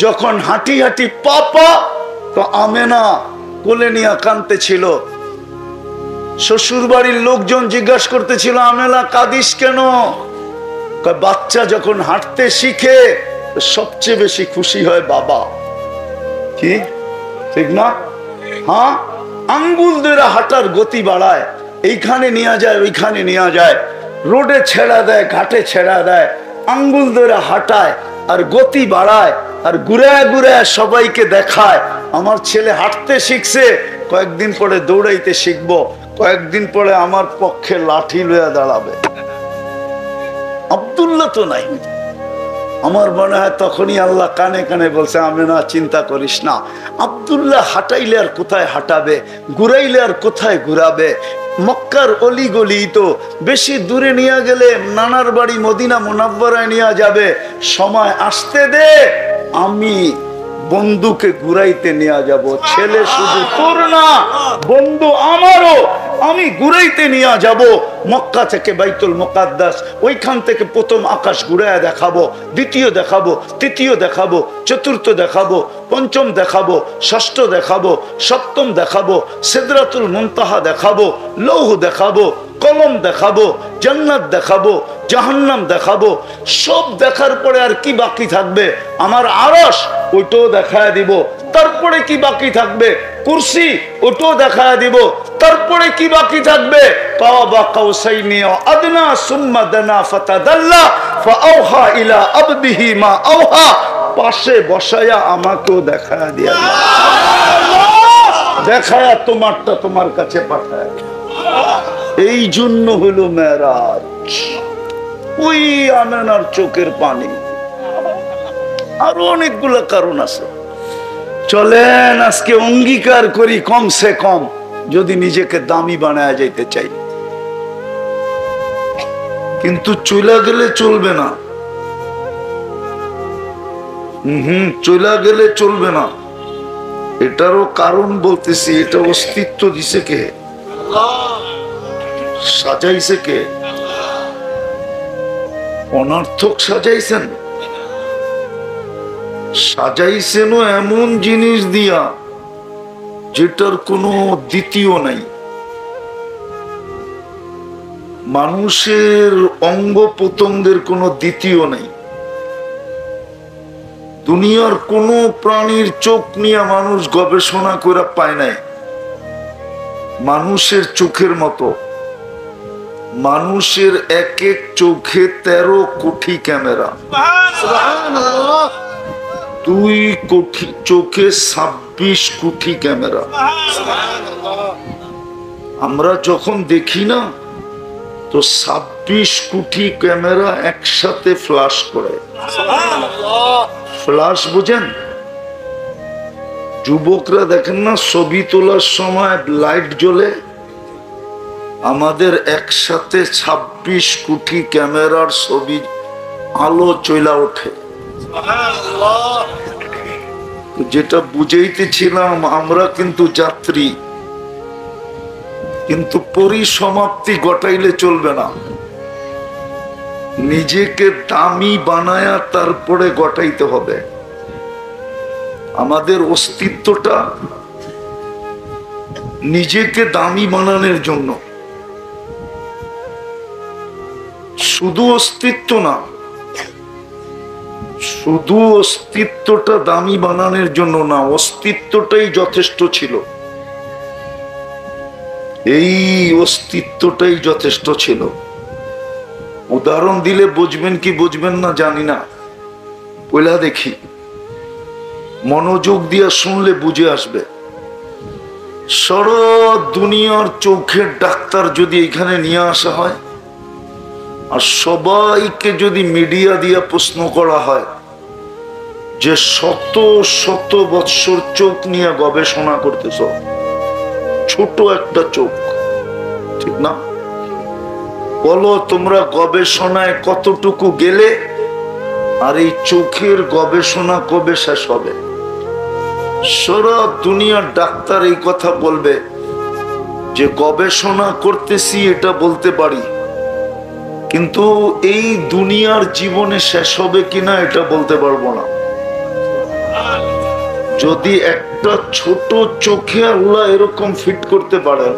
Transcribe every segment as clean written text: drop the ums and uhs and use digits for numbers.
যখন হাঁটি হাঁটি পাপা, তো আমেনা কোলে নিয়ে কাঁদতে ছিল। শ্বশুর বাড়ির লোকজন জিজ্ঞাসা করতেছিল, আমেনা কাঁদিস কেন? বাচ্চা যখন হাঁটতে শিখে সবচেয়ে বেশি খুশি হয় বাবা। কি ঠিক না? হ্যাঁ, আঙ্গুল ধরে হাঁটার গতি বাড়ায়, এইখানে নিয়ে যায় ওইখানে নিয়ে যায়, রোডে ছেড়া দেয় ঘাটে ছেড়া দেয়, আঙ্গুল ধরে হাঁটায় আর গতি বাড়ায়, আর ঘুরায় ঘুরায় সবাইকে দেখায় আমার ছেলে হাঁটতে শিখছে, কয়েকদিন পরে দৌড়াইতে শিখবো, কয়েকদিন পরে আমার পক্ষে লাঠি লইয়া দাঁড়াবে। আব্দুল্লাহ তো নাই। আমার মনে হয় তখনই আল্লাহ কানে কানে বলছে, আমেনা চিন্তা করিস না, আব্দুল্লাহ হাঁটাইলে আর কোথায় হাঁটাবে, ঘুরাইলে আর কোথায় ঘুরাবে। মক্কার অলি গলি তো, বেশি দূরে নিয়ে গেলে নানার বাড়ি মদিনা মুনাব্বরায় নিয়ে যাবে, সময় আসতে দে, আমি বন্ধুকে ঘুরাইতে নিয়ে যাব। ছেলে শুধু তোর না, বন্ধু আমারও, আমি ঘুরাইতে নিয়ে যাব। মক্কা থেকে বাইতুল মুকাদ্দাস, ওইখান থেকে প্রথম আকাশ ঘুরাইয়া দেখাবো, দ্বিতীয় দেখাবো, তৃতীয় দেখাবো, চতুর্থ দেখাবো, পঞ্চম দেখাবো, ষষ্ঠ দেখাবো, সপ্তম দেখাবো, সিদরাতুল মুনতাহা দেখাবো, লৌহ দেখাবো, কলম দেখাবো, জান্নাত দেখাবো, জাহান্নাম দেখাবো। সব দেখার পরে আর কি বাকি থাকবে? আমার আরশ, ওইটাও দেখায় দিব। তারপরে কি বাকি থাকবে? কুরসি, ওটাও দেখায় দিব। তারপরে কি বাকি থাকবে? কাবা কাউসাইনি আদনা সুম্মা দানা ফাতাদাল্লা ফাআওহা ইলা আবদিহি মা আওহা। পাশে বসায়া আমাকেও দেখায় দিয়া, দেখায়া তোমারটা তোমার কাছে পাঠায়। এই জন্য হলো মেরাজ। ওই আমেনার চোখের পানি, আরো অনেকগুলো কারণ আছে। চলেন আজকে অঙ্গীকার করি, কমসে কম যদি নিজেকে দামি বানায় যাইতে চাই। কিন্তু চলে গেলে চলবে না। চলে গেলে চলবে না। এটারও কারণ বলতেছি। এটা অস্তিত্ব দিছে কে? সাজাইছে কে? অনর্থক সাজাইছেন? সাজাইছেন এমন জিনিস দিয়া যেটার কোনো দ্বিতীয় নাই। মানুষের অঙ্গ প্রত্যঙ্গের কোনো দ্বিতীয় নাই। দুনিয়ার কোন প্রাণীর চোখ নিয়ে মানুষ গবেষণা করে পায় নাই মানুষের চোখের মতো। মানুষের এক এক চোখে 13 কোটি ক্যামেরা, 2 কোটি চোখে 26 কোটি ক্যামেরা। আমরা যখন দেখি না, তো 26 কোটি ক্যামেরা একসাথে ফ্ল্যাশ করে। ফ্ল্যাশ বুঝেন? যুবকরা দেখেন না, ছবি তোলার সময় লাইট জ্বলে, আমাদের একসাথে 26 কোটি ক্যামেরার ছবি আলো চইলা ওঠে। যেটা বুঝাইতেছিলাম, আমরা কিন্তু যাত্রী, কিন্তু পরিসমাপ্তি ঘটাইলে চলবে না। নিজেকে দামি বানায়া তারপরে ঘটাইতে হবে। আমাদের অস্তিত্বটা নিজেকে দামি বানানোর জন্য, শুধু অস্তিত্ব না, শুধু অস্তিত্বটা দামি বানানোর জন্য না, অস্তিত্বটাই যথেষ্ট ছিল। এই অস্তিত্বটাই যথেষ্ট ছিল। উদাহরণ দিলে বুঝবেন কি বুঝবেন না জানি না, পয়লা দেখি, মনোযোগ দিয়ে শুনলে বুঝে আসবে। সারা দুনিয়ার চোখের ডাক্তার যদি এখানে নিয়ে আসা হয়, আর সবাইকে যদি মিডিয়া দিয়ে প্রশ্ন করা হয় যে শত শত বৎসর চোখ নিয়ে গবেষণা করতেছ, ছোট একটা চোখ, ঠিক না? বলো তোমরা গবেষণায় কতটুকু গেলে, আর এই চোখের গবেষণা কবে শেষ হবে? সারা দুনিয়ার ডাক্তার এই কথা বলবে যে গবেষণা করতেছি, এটা বলতে পারি, কিন্তু এই দুনিয়ার জীবনে শেষ হবে কিনা এটা বলতে পারবো না। যদি একটা ছোট চোখে আল্লাহ এরকম ফিট করতে পারেন,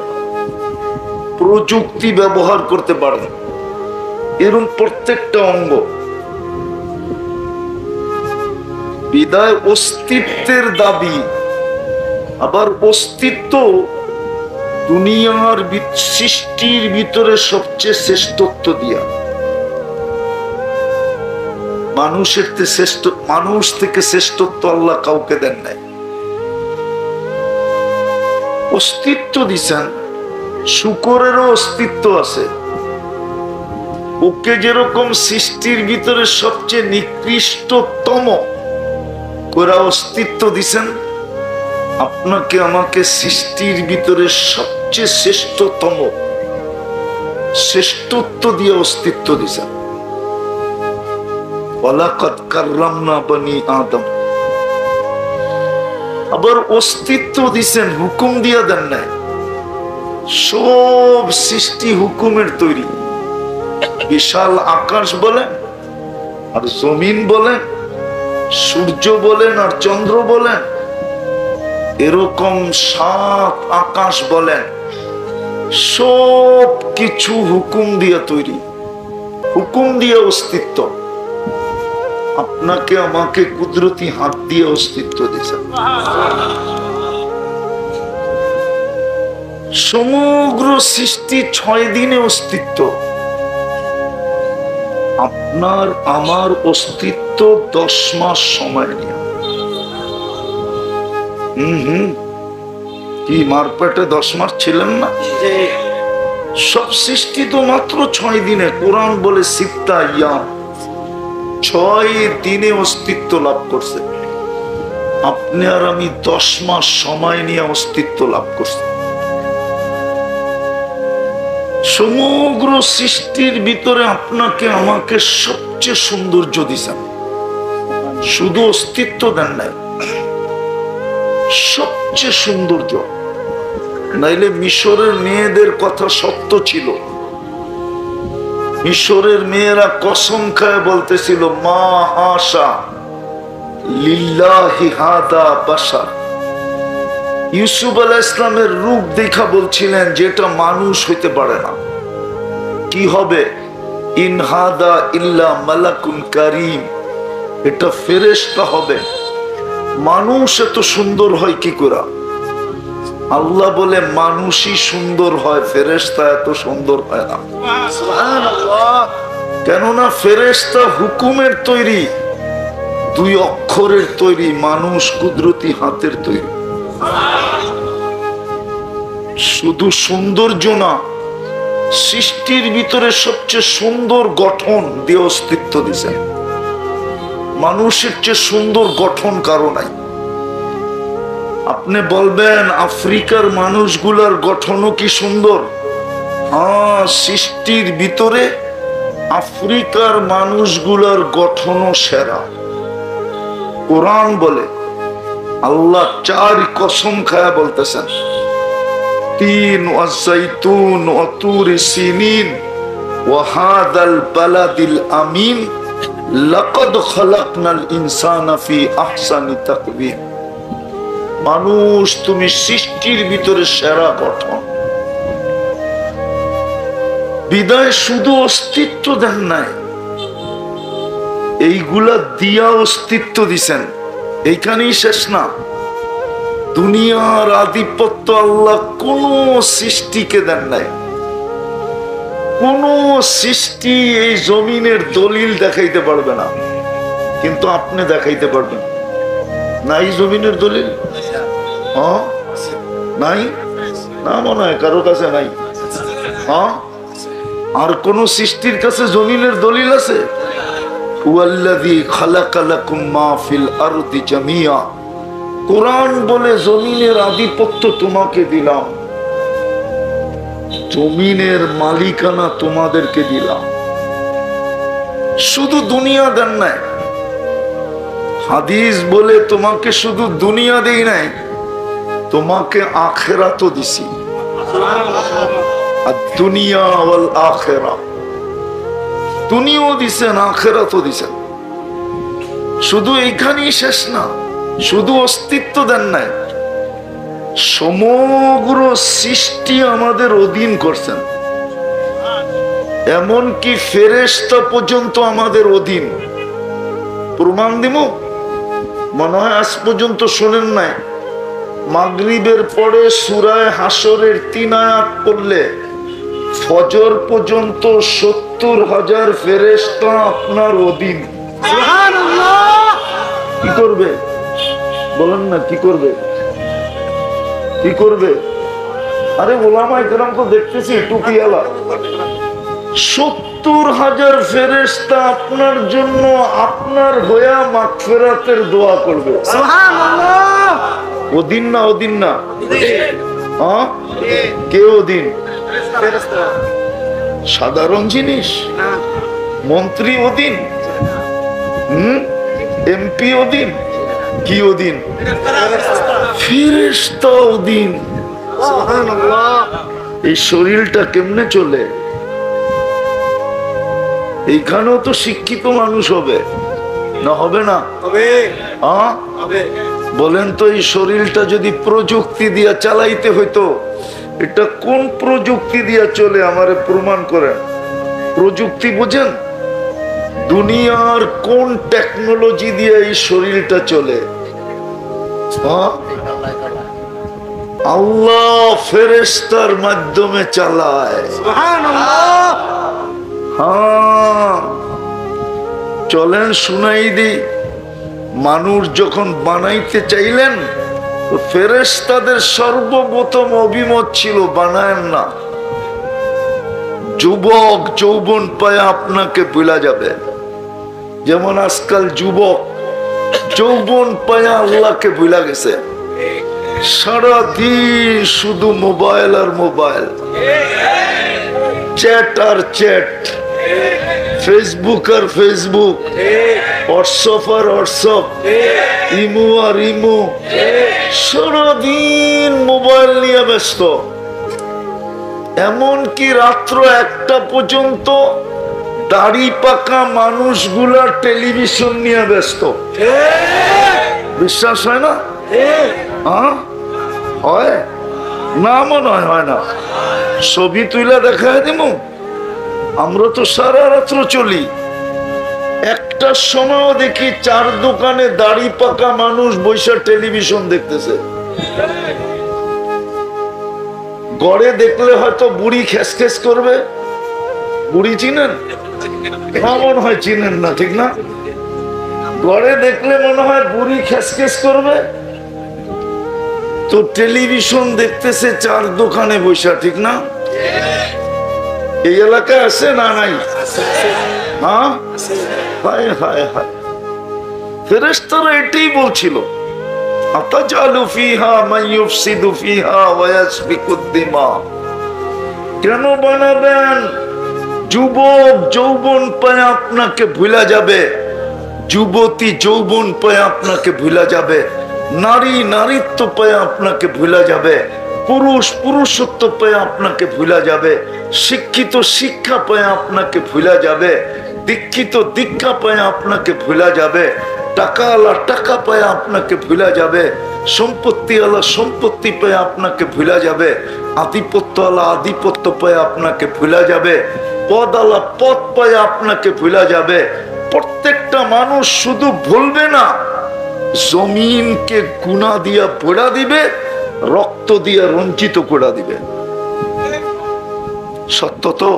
প্রযুক্তি ব্যবহার করতে পারেন, এরকম প্রত্যেকটা অঙ্গ, বিদায় অস্তিত্বের দাবি, আবার অস্তিত্ব দুনিয়ার সৃষ্টির ভিতরে সবচেয়ে শ্রেষ্ঠত্ব দিয়া, মানুষ থেকে শ্রেষ্ঠত্ব আল্লাহ কাউকে দেন নাই। অস্তিত্ব দিছেন, শুকরেরও অস্তিত্ব আছে। ওকে যেরকম সৃষ্টির ভিতরে সবচেয়ে নিকৃষ্টতম করে অস্তিত্ব দিছেন, আপনাকে আমাকে সৃষ্টির ভিতরে সবচেয়ে শ্রেষ্ঠত্ব দিয়ে অস্তিত্ব দিছেন। ওয়ালাকাদ কাররামনা বনি আদম। আবার অস্তিত্ব দিছেন, হুকুম দিয়া দেন নাই। সব সৃষ্টি হুকুমের তৈরি। বিশাল আকাশ বলেন আর জমিন বলেন, সূর্য বলেন আর চন্দ্র বলেন, এরকম 7 আকাশ বলেন, সব কিছু হুকুম দিয়ে তৈরি, হুকুম দিয়ে অস্তিত্ব। আপনাকে আমাকে কুদরতি হাত দিয়ে অস্তিত্ব দিয়েছেন। সমগ্র সৃষ্টি 6 দিনে অস্তিত্ব। আপনার আমার অস্তিত্ব 10 মাস সময় নিয়ে। কি মারপেটে 10 মাস ছিলেন না? সব সৃষ্টি তো মাত্র 6 দিনে। কোরআন বলে সিত্তা ইয়াম, 6 দিনে অস্তিত্ব লাভ করছে। আপনি আর আমি 10 মাস সময় নিয়ে অস্তিত্ব লাভ করছি। সমগ্র সৃষ্টির ভিতরে আপনাকে আমাকে সবচেয়ে সৌন্দর্য দিছেন, শুধু অস্তিত্ব দেন নাই, সবচেয়ে সৌন্দর্য। নাইলে মিশরের মেয়েদের কথা সত্য ছিল। মিশরের মেয়েরা কসম খায় বলতেছিল, মা হাশা লিল্লাহি হাদা বাশার। ইউসুফ আলাইহিস সালামের রূপ দেখা বলছিলেন যেটা মানুষ হইতে পারে না। কি হবে? ইন হাদা ইল্লা মালাকুন কারীম, এটা ফেরেশতা হবে। মানুষ এত সুন্দর হয় কি করে? আল্লাহ বলে মানুষই সুন্দর হয়, ফেরেশতা এত সুন্দর হয় না। সুবহানাল্লাহ। কেননা ফেরেশতা হুকুমের তৈরি, 2 অক্ষরের তৈরি, মানুষ কুদরতি হাতের তৈরি। শুধু সৌন্দর্য না, সৃষ্টির ভিতরে সবচেয়ে সুন্দর গঠন দিয়ে অস্তিত্ব দিয়েছেন। মানুষের চেয়ে সুন্দর গঠন কারো নাই। আপনি বলবেন আফ্রিকার মানুষগুলার গঠনও কি সুন্দর? হ্যাঁ, সৃষ্টির ভিতরে আফ্রিকার মানুষগুলার গঠনও সেরা। কোরআন বলে, আল্লাহ 4 কসম খায়া বলতেছেন, তিন ওয়াজাইতুন ওয়া তুরি সিনিন ওয়া হাদাল বালাদিল আমিন লাকাদ খালাকনাল ইনসানা ফি আহসানি তাকওয়িম। মানুষ তুমি সৃষ্টির ভিতরে সেরা গঠন। বিদায় শুধু অস্তিত্ব দেন নাই, এইগুলা দিয়া অস্তিত্ব দিছেন। এইখানেই শেষ না। দুনিয়ার আধিপত্য আল্লাহ কোন সৃষ্টিকে দেন নাই। কোন সৃষ্টি এই জমিনের দলিল দেখাইতে পারবে না, কিন্তু আপনি দেখাইতে পারবেন। নাই জমিনের দলিল? হ্যাঁ, নাই না, মনে হয় কারো কাছে নাই। হ্যাঁ, আর কোন সৃষ্টির কাছে জমিনের দলিল আছে? হুয়াল্লাযী খালাকা লাকুম মা ফিল আরদি জামিয়া। কোরআন বলে জমিনের আধিপত্য তোমাকে দিলাম, জমিনের মালিকানা তোমাদেরকে দিলাম। শুধু দুনিয়া দেন নাই। হাদিস বলে তোমাকে শুধু দুনিয়া দেই নাই, তোমাকে আখিরাতও দিছি। আর দুনিয়া ওয়াল আখিরা, দুনিয়াও দিছেন, আখিরাতও দিছেন। শুধু এইখানেই শেষ না। শুধু অস্তিত্ব দেন নাই, সমগ্র সৃষ্টি আমাদের অধীন করছেন। এমনকি ফেরেশতা পর্যন্ত আমাদের অধীন। প্রমাণ দিব, মনে হয় আজ পর্যন্ত শোনেন নাই। মাগরিবের পরে সূরা হাসরের 3 আয়াত পড়লে ফজর পর্যন্ত 70,000 ফেরেশতা আপনার অধীন। সুবহানাল্লাহ। কি করবে বলেন না, কি করবে? কি করবে? আরে ওলামায়ে কেরাম তো দেখতেছি টুপিওয়ালা। 70,000 ফেরেশতা আপনার জন্য, আপনার হয়ে মাগফিরাতের দোয়া করবে। সুবহানাল্লাহ। অধীন না? অধীন না? হ্যাঁ, কে অধীন? সাধারণ জিনিস? মন্ত্রী অধীন? এমপি অধীন? কি অধীন? ফেরেশতা অধীন। সুবহানাল্লাহ। এই শরীরটা কেমনে চলে? এইখানেও তো শিক্ষিত মানুষ হবে না? হবে না? বলেন তো, এই শরীরটা যদি প্রযুক্তি দিয়া চালাইতে হইতো, এটা কোন প্রযুক্তি দিয়া চলে? আমারে প্রমাণ করেন। প্রযুক্তি বুঝেন? দুনিয়ার কোন টেকনোলজি দিয়ে এই শরীরটা চলে? আল্লাহ ফেরেশতার মাধ্যমে চালায়। সুবহানাল্লাহ। হ্যাঁ, চলেন শুনাই দি। মানুষ যখন বানাইতে চাইলেন, ফেরেশতাদের সর্বপ্রথম অভিমত ছিল বানায়েন না। যুবক যৌবন পায় আপনাকে ভুলা যাবে। যেমন আজকাল যুবক যৌবন পায় আল্লাহকে ভুলা গেছে। সারাদিন শুধু মোবাইল আর মোবাইল, চ্যাট আর চ্যাট, ফেসবুক আর ফেসবুক, হোয়াটসঅ্যাপ আর হোয়াটসঅ্যাপ, ইমো আর ইমো, সারাদিন মোবাইল নিয়ে ব্যস্ত। এমনকি রাত্র 1টা পর্যন্ত দাড়ি পাকা মানুষগুলা টেলিভিশন নিয়ে ব্যস্ত। বিশ্বাস হয় না? হয় না? মনে হয় না। ছবি তুইলা দেখায় দিব। আমরা তো সারা রাত্র চলি। 1টার সময়ও দেখি 4 দোকানে দাড়ি পাকা মানুষ বৈশা টেলিভিশন দেখতেছে। গড়ে দেখলে হয়তো বুড়ি খেস করবে। বুড়ি চিনেন? মনে হয় চিনেন না, ঠিক না? গড়ে দেখলে মনে হয় বুড়ি খেস করবে। তো টেলিভিশন দেখতেছে 4 দোকানে বৈশা, ঠিক না? এই এলাকায় আছে না? নাই? হ্যাঁ, হায় হায় হায়। ফেরেশতারা এটাই বলছিল, আতাজালু ফিহা মান ইউফসিদু ফিহা ওয়া ইয়াসফিকুদ দিমা। কেন বানাবেন? যুবক যৌবন পায় আপনাকে ভুলা যাবে, যুবতী যৌবন পায় আপনাকে ভুলা যাবে, নারী নারীত্ব পায় আপনাকে ভুলা যাবে, পুরুষ পুরুষত্ব পায় আপনাকে ভুলা যাবে, শিক্ষিত শিক্ষা পায় আপনাকে ভুলা যাবে, দীক্ষিত দীক্ষা পায় আপনাকে ভুলা যাবে, টাকাওয়ালা টাকা পায় আপনাকে ভুলা যাবে, সম্পত্তিওয়ালা সম্পত্তি পায় আপনাকে ভুলা যাবে, আধিপত্যওয়ালা আধিপত্য পায় আপনাকে ভুলা যাবে, পদওয়ালা পদ পায় আপনাকে ভুলা যাবে। প্রত্যেকটা মানুষ শুধু ভুলবে না, জমিনকে গুনাহ দিয়া পোড়া দিবে, রক্ত দিয়া রঞ্জিত করে দিবে। সত্য তো?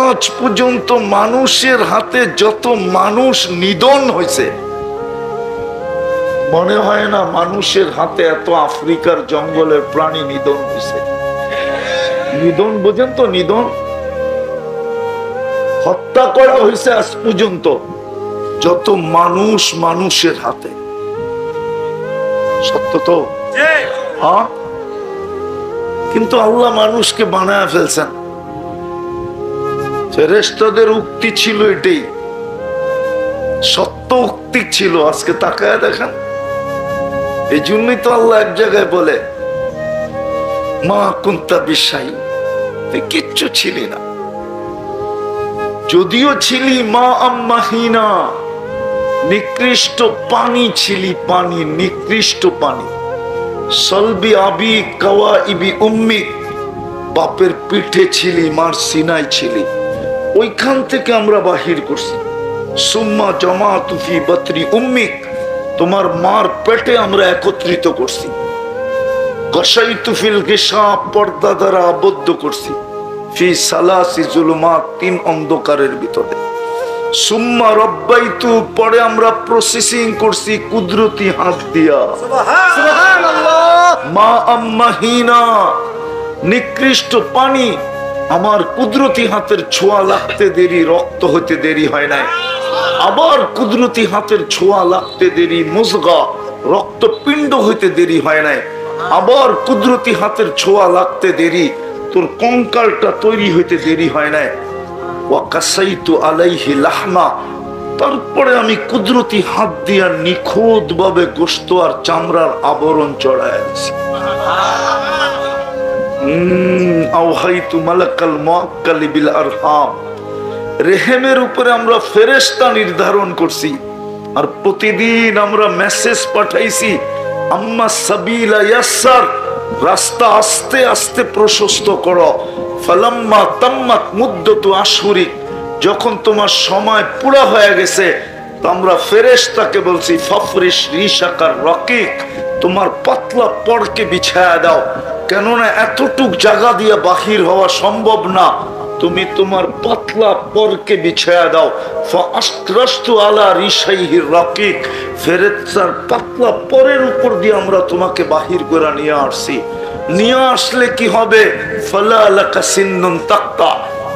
আজ পর্যন্ত মানুষের হাতে যত মানুষ নিধন হয়েছে, মনে হয় না মানুষের হাতে এত আফ্রিকার জঙ্গলের প্রাণী নিধন হয়েছে। নিধন বোঝেন তো? নিধন, হত্যা করা হয়েছে আজ পর্যন্ত যত মানুষ মানুষের হাতে। সত্য তো? হ্যাঁ, কিন্তু আল্লাহ মানুষকে বানায় ফেলছেন। ফেরেশতাদের উক্তি ছিল এটাই, সত্য উক্তি ছিল। আজকে তাকায় দেখেন। এই জন্যই তো আল্লাহ এক জায়গায় বলে, মা কুন্তা বিশাই, তুই কিচ্ছু ছিলি না, যদিও ছিলি মা আম্মাহিনা, নিকৃষ্ট পানি ছিলি, পানি, নিকৃষ্ট পানি। সলবি আবি কাওয়া ইবি উম্মি, বাপের পিঠে ছিলি, মার সিনাই ছিলি, ওইখান থেকে আমরা বাহির করছি। সুম্মা জমা তুফি বত্রি উম্মিক, তোমার মার পেটে আমরা একত্রিত করছি। কসাই তুফিল গেসা, পর্দা দ্বারা আবদ্ধ করছি। ফি সালাসি জুলুমাত, 3 অন্ধকারের ভিতরে। সুম্মা রব্বাইতু, পরে আমরা প্রসেসিং করছি কুদরতি হাত দিয়া। সুবহানাল্লাহ। মা আম্মাহিনা, নিকৃষ্ট পানি আমার কুদরতি হাতের ছোঁয়া লাগতে দেরি, রক্ত হতে দেরি হয় নাই। আবার কুদরতি হাতের ছোঁয়া লাগতে দেরি, মুজগা রক্তপিণ্ড হইতে দেরি হয় নাই। আবার কুদরতি হাতের ছোঁয়া লাগতে দেরি, তোর কঙ্কালটা তৈরি হইতে দেরি হয় নাই। ওয়াকাসাইতু আলাইহি লাহমা, তারপরে আমি কুদরতি হাত দিয়া নিখুঁত ভাবে গোশত আর চামড়ার আবরণ চড়ায় দিছি। আওহাইতু মালাকাল মুআক্কালি বিল আরহাম, রেহেমের উপরে আমরা ফেরেশতা নির্ধারণ করছি। আর প্রতিদিন আমরা মেসেজ পাঠাইছি, আম্মা সাবিলা ইয়াসসার, রাস্তা আস্তে আস্তে প্রশস্ত করো। ফালাম্মা তাম্মাত মুদ্দাতু আশহুরিক, যখন তোমার সময় পুরা হয়ে গেছে, তো আমরা ফেরেশতাকে বলছি ফাফরিশ রিশাকার রকিক, তোমার পাতলা পড়কে বিছায়া দাও, কেননা এতটুক জায়গা দিয়ে বাহির হওয়া সম্ভব না, তুমি তোমার পাতলা পরকে বিছায়া দাও। ফাআশরাস্তু আলা রিশাইহি রাকিক, ফেরেশতার পাতলা পরের উপর দিয়ে আমরা তোমাকে বাহির করে নিয়ে আসছি। নিয়ে আসলে কি হবে? ফালা লাকা সিন্নুন তাক্তা,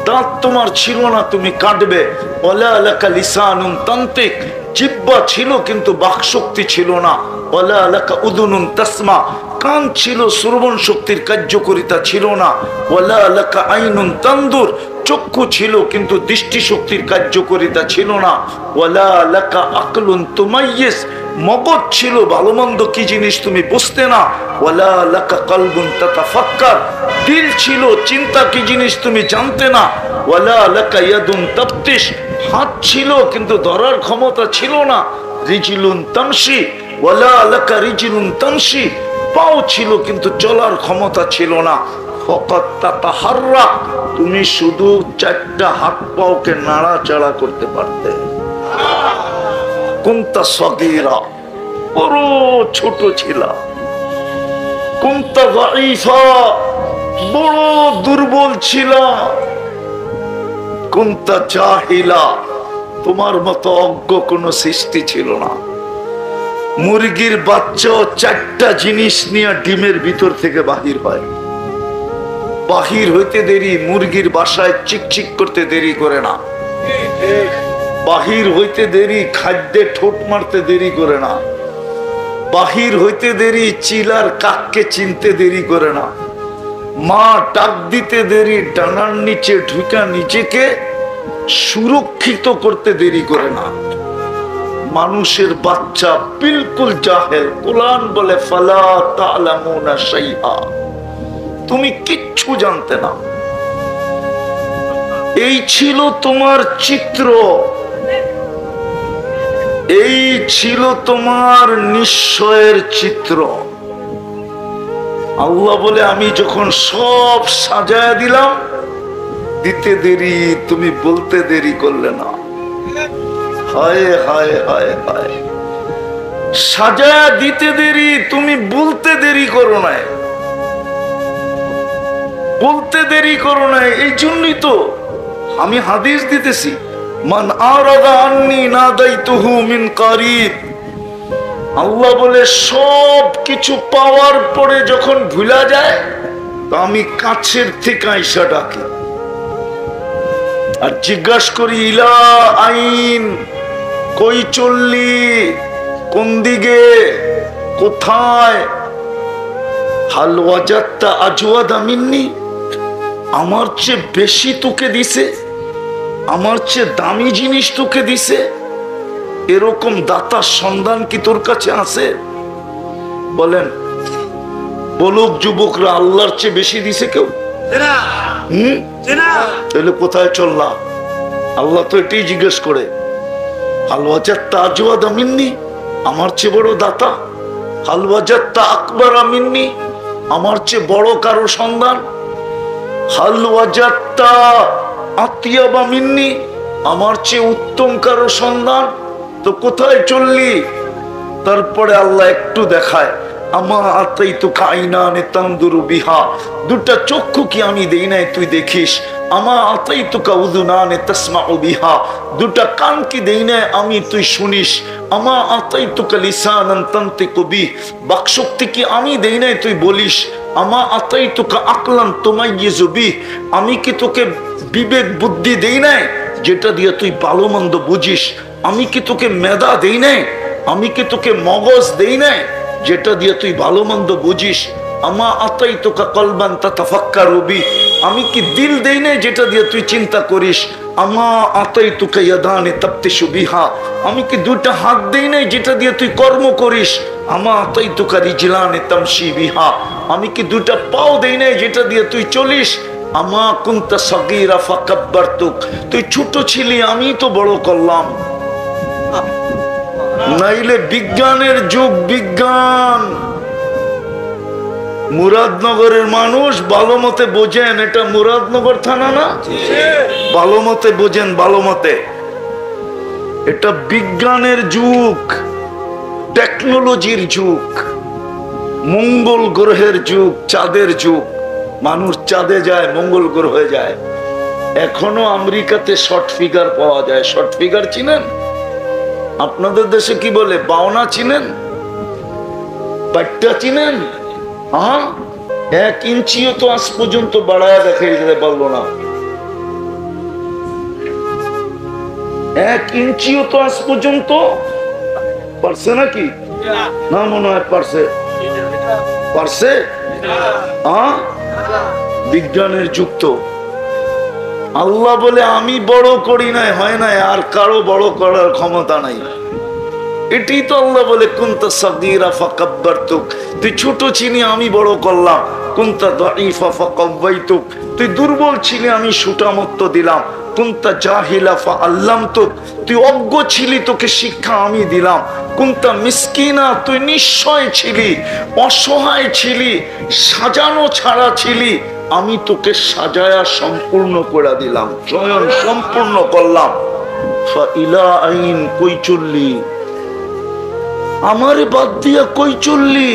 দাঁত তোমার ছিল না, তুমি কাটবে। ওয়ালা লাকা লিসানুন তান্তিক, জিহ্বা ছিল কিন্তু বাকশক্তি ছিল না। ওয়ালা লাকা উদুনুন তাসমা, কান ছিল, শ্রবণ শক্তির কার্যকারিতা ছিল না। ওয়ালা লাকা আইনুন তানদুর, চক্ষু ছিল কিন্তু দৃষ্টি শক্তির কার্যকারিতা ছিল না। ওয়ালা লাকা আকলুন তুমাইয়িজ, মগজ ছিল, ভালো মন্দ কি জিনিস তুমি বুঝতে না। ওয়ালা লাকা কলবুন তাতাফাক্কার, দিল ছিল, চিন্তা কি জিনিস তুমি জানতে না। ওয়ালা লাকা ইয়াদুন তাফতিশ, হাত ছিল কিন্তু ধরার ক্ষমতা ছিল না। রিজলুন তামশি, ওয়ালা লাকা রিজলুন তামশি, পাও ছিল কিন্তু চলার ক্ষমতা ছিল না। ফাকাত তাতাহাররাক, তুমি শুধু 4টা হাত পাওকে নাড়াচাড়া করতে পারতে। কুনতা সগীরা, বড় ছোট ছিল। কুনতা যায়ীফা, বড় দুর্বল ছিল। কুনতা জাহিলা, তোমার মতো অজ্ঞ কোনো সৃষ্টি ছিল না। মুরগির বাচ্চা 4টা জিনিস নিয়ে ডিমের ভিতর থেকে বাহির হয়। বাহির হইতে দেরি, মুরগির বাসায় চিকচিক করতে দেরি করে না। বাহির হইতে দেরি, খাদ্যে ঠোঁট মারতে দেরি করে না। বাহির হইতে দেরি, চিলার কাককে চিনতে দেরি করে না। মা ডাক দিতে দেরি, ডানার নিচে ঢুকা নিজেকে সুরক্ষিত করতে দেরি করে না। মানুষের বাচ্চা বিলকুল জাহেল, কুরআন বলে ফালা তা'লামুনা শাইআ, তুমি কিচ্ছু জানতে না। এই ছিল তোমার চিত্র, এই ছিল তোমার নিশ্চয়ের চিত্র। আল্লাহ বলে আমি যখন সব সাজায়া দিলাম, দিতে দেরি, তুমি বলতে দেরি করলে না। হায় হায় হায় হায়, সাজায়া দিতে দেরি, তুমি বলতে দেরি করো না, বলতে দেরি করো না। এই জন্যই তো আমি হাদিস দিতেছি, মান আরাদা আন্নি নাদাইতুহু মিন কারিব। আল্লাহ বলে সব কিছু পাওয়ার পরে যখন ভুলা যায়, তো আমি কাছের থেকে আইসা ডাকি আর জিজ্ঞাসা করি, ইলা আইন, কই চললি, কোন দিকে, কোথায়? হাল ওয়াজাদতা আজওয়াদা মিন্নি, আমার চেয়ে বেশি তোকে দিছে, আমার চেয়ে দামি জিনিস তোকে দিছে, এরকম দাতার সন্ধান কি তোর কাছে আছে? বলেন, বলুক যুবকরা, আল্লাহর চেয়ে বেশি দিছে কেউ? তাহলে কোথায় চললাম? আল্লাহ তো এটাই জিজ্ঞেস করে। হাল ওয়াজাদতা আজওয়াদা মিন্নি, আমার চেয়ে বড় দাতা? হাল ওয়াজাদতা আকবারা মিন্নি, আমার চেয়ে বড় কারো সন্তান? হাল ওয়াজাদতা আতিয়াবা মিন্নি, আমার চেয়ে উত্তম কারো সন্তান? তো কোথায় চললি? তারপরে আল্লাহ একটু দেখায়, আমা আতাইতুকা আইনানে তানদুরু বিহা, দুটা চক্ষু কি আমি দেই নাই তুই দেখিস? আমা আতাইতুকা উযুনানে তাসমাউ বিহা, দুটা কান কি দেই নাই আমি তুই শুনিস? আমা আতাইতুকা লিসানান তানতিকু বিহ, বাকশক্তি কি আমি দেই নাই তুই বলিস? আমা আতাইতুকা আকলান তুমাইয়িজু বিহ, আমি কি তোকে বিবেক বুদ্ধি দেই নাই যেটা দিয়ে তুই ভালো মন্দ বুঝিস? আমি কি তোকে মেধা দেই নাই? আমি কি তোকে মগজ দেই নাই যেটা দিয়ে তুই ভালো মন্দ বুঝিস? আমা আতাইতুকা কলবান তাতাফাক্কারু বি, আমি কি দিল দেই নাই যেটা দিয়ে তুই চিন্তা করিস? আমা আতাইতুকা ইয়াদানি তাবতিশু বিহা, আমি কি দুইটা হাত দেই নাই যেটা দিয়ে তুই কর্ম করিস? আমা আতাইতুকা রিজলানি তামশি বিহা, আমি কি দুইটা পাও দেই নাই যেটা দিয়ে তুই চলিস? আমা কুনতা সাগীরা ফাকাব্বারতুক, তুই ছোট ছিলি আমি তো বড় করলাম। নাইলে বিজ্ঞানের যুগ, বিজ্ঞান। মুরাদনগরের মানুষ ভালো মতে বোঝেন, এটা মুরাদনগর থানা না? ভালো মতে বোঝেন, ভালো মতে। এটা বিজ্ঞানের যুগ, টেকনোলজির যুগ, মঙ্গল গ্রহের যুগ, চাঁদের যুগ। মানুষ চাঁদে যায়, মঙ্গল গ্রহে যায়। এখনো আমেরিকাতে শর্ট ফিগার পাওয়া যায়। শর্ট ফিগার চিনেন? আপনাদের দেশে কি বলে? বাওনা চিনেন? বাট্টা চিনেন? হ্যাঁ, 1 ইঞ্চিও তো আজ পর্যন্ত বাড়ায় দেখাই যেতে পারলো না। 1 ইঞ্চিও তো আজ পর্যন্ত পারছে নাকি? না, মনে হয় পারছে। পারছে? হ্যাঁ, বিজ্ঞানের যুক্ত। আল্লাহ বলে আমি বড় করি নাই, হয় নাই, আর কারো বড় করার ক্ষমতা নাই। এটাই তো আল্লাহ বলে কুনতা সাগীরা ফাকাব্বারতুক, তুই ছোট ছিলি আমি বড় করলাম। কুনতা দাঈফা ফাকাওয়াইতুক, তুই দুর্বল ছিলি আমি সুটামত্ত দিলাম। কুনতা জাহিলা ফাআল্লামতুক, তুই অজ্ঞ ছিলি তোকে শিক্ষা আমি দিলাম। কুনতা মিসকিনা, তুই নিঃস্বয় ছিলি, অসহায় ছিলি, সাজানো ছাড়া ছিলি, আমি তোকে সাজায়া সম্পূর্ণ করে দিলাম, স্বয়ং সম্পূর্ণ করলাম। ফাইলা আইন, কই চললি? আমারে বাদ দিয়া কই চললি?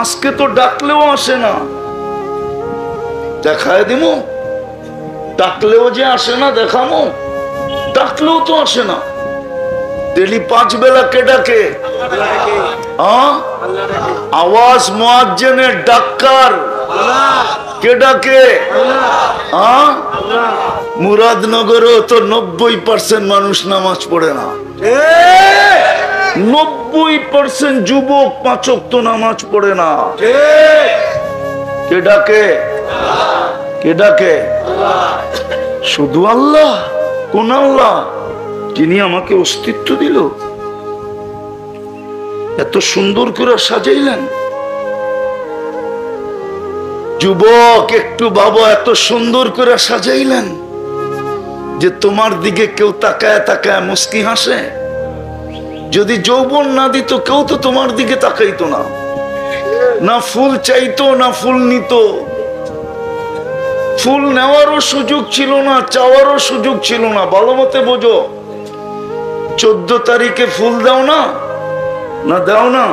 আজকে তো ডাকলেও আসে না। দেখায় দিমু? ডাকলেও যে আসে না, দেখামো? ডাকলেও তো আসে না। ডেলি 5 বেলা কে ডাকে? আওয়াজ মুয়াজ্জিনের ডাক্কার কে ডাকে? মুরাদনগরেও তো 90% মানুষ নামাজ পড়ে না। 90% যুবক 5 ওয়াক্ত নামাজ পড়ে না। কে ডাকে? কে ডাকে? শুধু আল্লাহ। কোন আল্লাহ? যিনি আমাকে অস্তিত্ব দিল, এত সুন্দর করে সাজাইলেন। যুবক একটু বাবা, এত সুন্দর করে সাজাইলেন যে তোমার দিকে কেউ তাকায় তাকায় মুস্কি হাসে। যদি যৌবন না দিত কেউ তো তোমার দিকে তাকাইতো না, না ফুল চাইতো না ফুল নিত। ফুল নেওয়ারও সুযোগ ছিল না, চাওয়ারও সুযোগ ছিল না। ভালো মতে বোঝো। 14 তারিখে ফুল দাও না? না দাও না?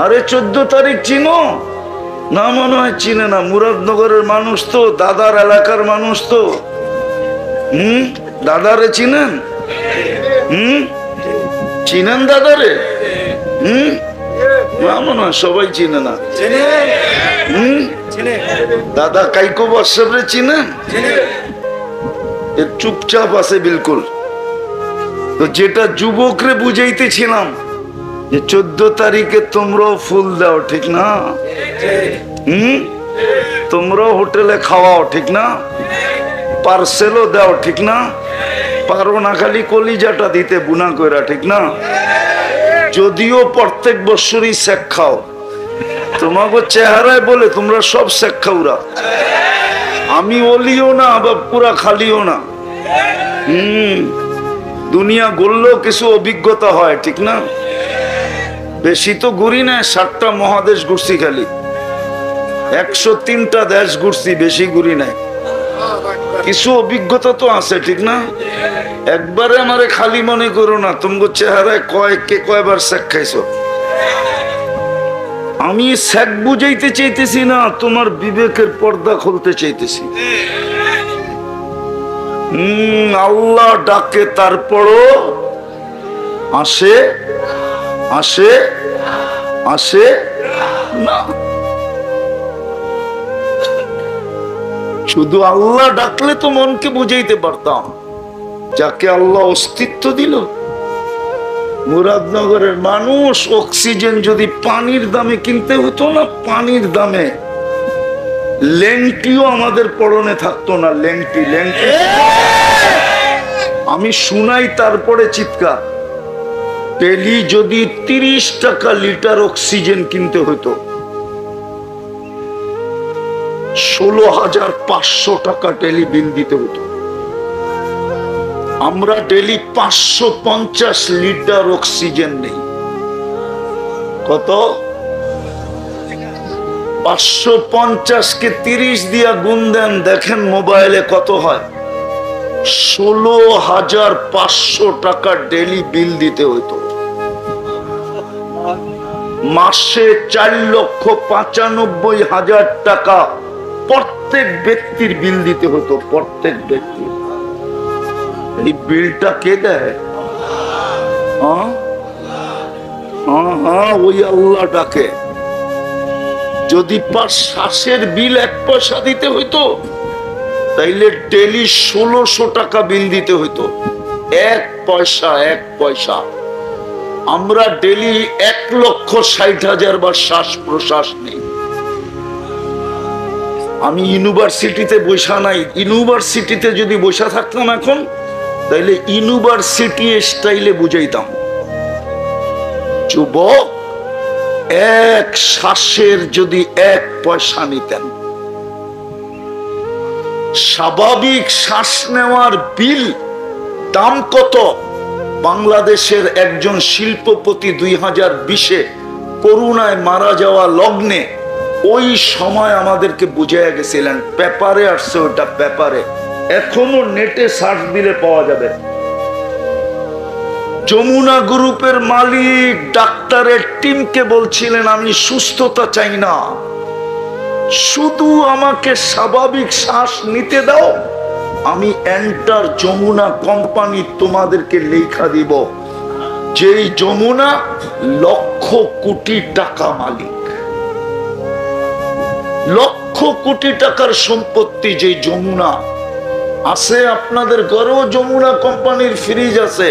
আরে 14 তারিখ চিনো না? মনে হয় চিনে না। মুরাদনগরের মানুষ তো, দাদার এলাকার মানুষ তো। দাদারে চিনেন? চিনেন দাদারে? না, মনে হয় সবাই চিনে না। দাদা কাইকো বর্ষাবরে চিনেন? চুপচাপ আছে বিলকুল। তো যেটা যুবকরে বুঝাইতেছিলাম যে 14 তারিখে তোমরাও ফুল দাও, ঠিক না? তোমরাও হোটেলে খাওয়াও, ঠিক না? পার্সেলও দাও, ঠিক না? পারো না খালি কলিজাটা দিতে বুনা কইরা, ঠিক না? যদিও প্রত্যেক বছরই শেখ খাও, তোমাকে চেহারায় বলে তোমরা সব শেখ খাওরা। আমি ওলিও না, আবার পুরা খালিও না। দুনিয়া ঘুরলেও কিছু অভিজ্ঞতা হয়, ঠিক না? বেশি তো ঘুরি না, 7টা মহাদেশ ঘুরছি, খালি 103টা দেশ ঘুরছি, বেশি ঘুরি নাই। কিছু অভিজ্ঞতা তো আছে, ঠিক না? একবারে আমারে খালি মনে করো না, তোমার চেহারায় কয়বার শেখ খাইছো। আমি শেখ বুঝাইতে চাইতেছি না, তোমার বিবেকের পর্দা খুলতে চাইতেছি। আল্লাহ ডাকে, তারপরও আসে আসে আসে না। শুধু আল্লাহ ডাকলে তো মনকে বুঝাইতে পারতাম। যাকে আল্লাহ অস্তিত্ব দিল, মুরাদনগরের মানুষ, অক্সিজেন যদি পানির দামে কিনতে হতো না, পানির দামে লেংটিও আমাদের পরনে থাকতো না। লেংটি লেংটি আমি শুনাই, তারপরে চিৎকার। ডেলি যদি 30 টাকা লিটার অক্সিজেন কিনতে হতো, 16,500 টাকা ডেলি বিল দিতে হতো। আমরা ডেলি 550 লিটার অক্সিজেন নেই। কত? 550 কে 30 দিয়া গুণ দেন, দেখেন মোবাইলে কত হয়। 16,500 টাকা ডেলি বিল দিতে হতো। মাসে 4,95,000 টাকা প্রত্যেক ব্যক্তির বিল দিতে হতো। প্রত্যেক ব্যক্তি। এই বিলটা কে দেয়? ওই আল্লাহ ডাকে। যদি শ্বাসের বিল 1 পয়সা দিতে হইতো, তাইলে ডেলি 1600 টাকা বিল দিতে হইতো। 1 পয়সা 1 পয়সা। আমরা ডেলি 1,60,000 বার শ্বাস প্রশ্বাস নেই। আমি ইউনিভার্সিটিতে বসা নাই। ইউনিভার্সিটিতে যদি বসা থাকতাম এখন, তাইলে ইউনিভার্সিটি স্টাইলে বুঝাইতাম। যুবক, 1 শ্বাসের যদি 1 পয়সা নিতেন, স্বাভাবিক শ্বাস নেওয়ার বিল দাম কত? বাংলাদেশের একজন শিল্পপতি 2020-এ করোনায় মারা যাওয়া লগ্নে ওই সময় আমাদেরকে বুঝাইয়া গেছিলেন। পেপারে আসছে, ওটা পেপারে, এখনো নেটে সার্চ দিলে পাওয়া যাবে। যমুনা গ্রুপের মালিক ডাক্তারের টিমকে বলছিলেন, আমি সুস্থতা চাই না, শুধু আমাকে স্বাভাবিক শ্বাস নিতে দাও, আমি এন্টার যমুনা কোম্পানি তোমাদেরকে লেখা দিব। যেই যমুনা লক্ষ কোটি টাকা মালিক, লক্ষ কোটি টাকার সম্পত্তি। যেই যমুনা আছে, আপনাদের ঘরেও যমুনা কোম্পানির ফ্রিজ আছে,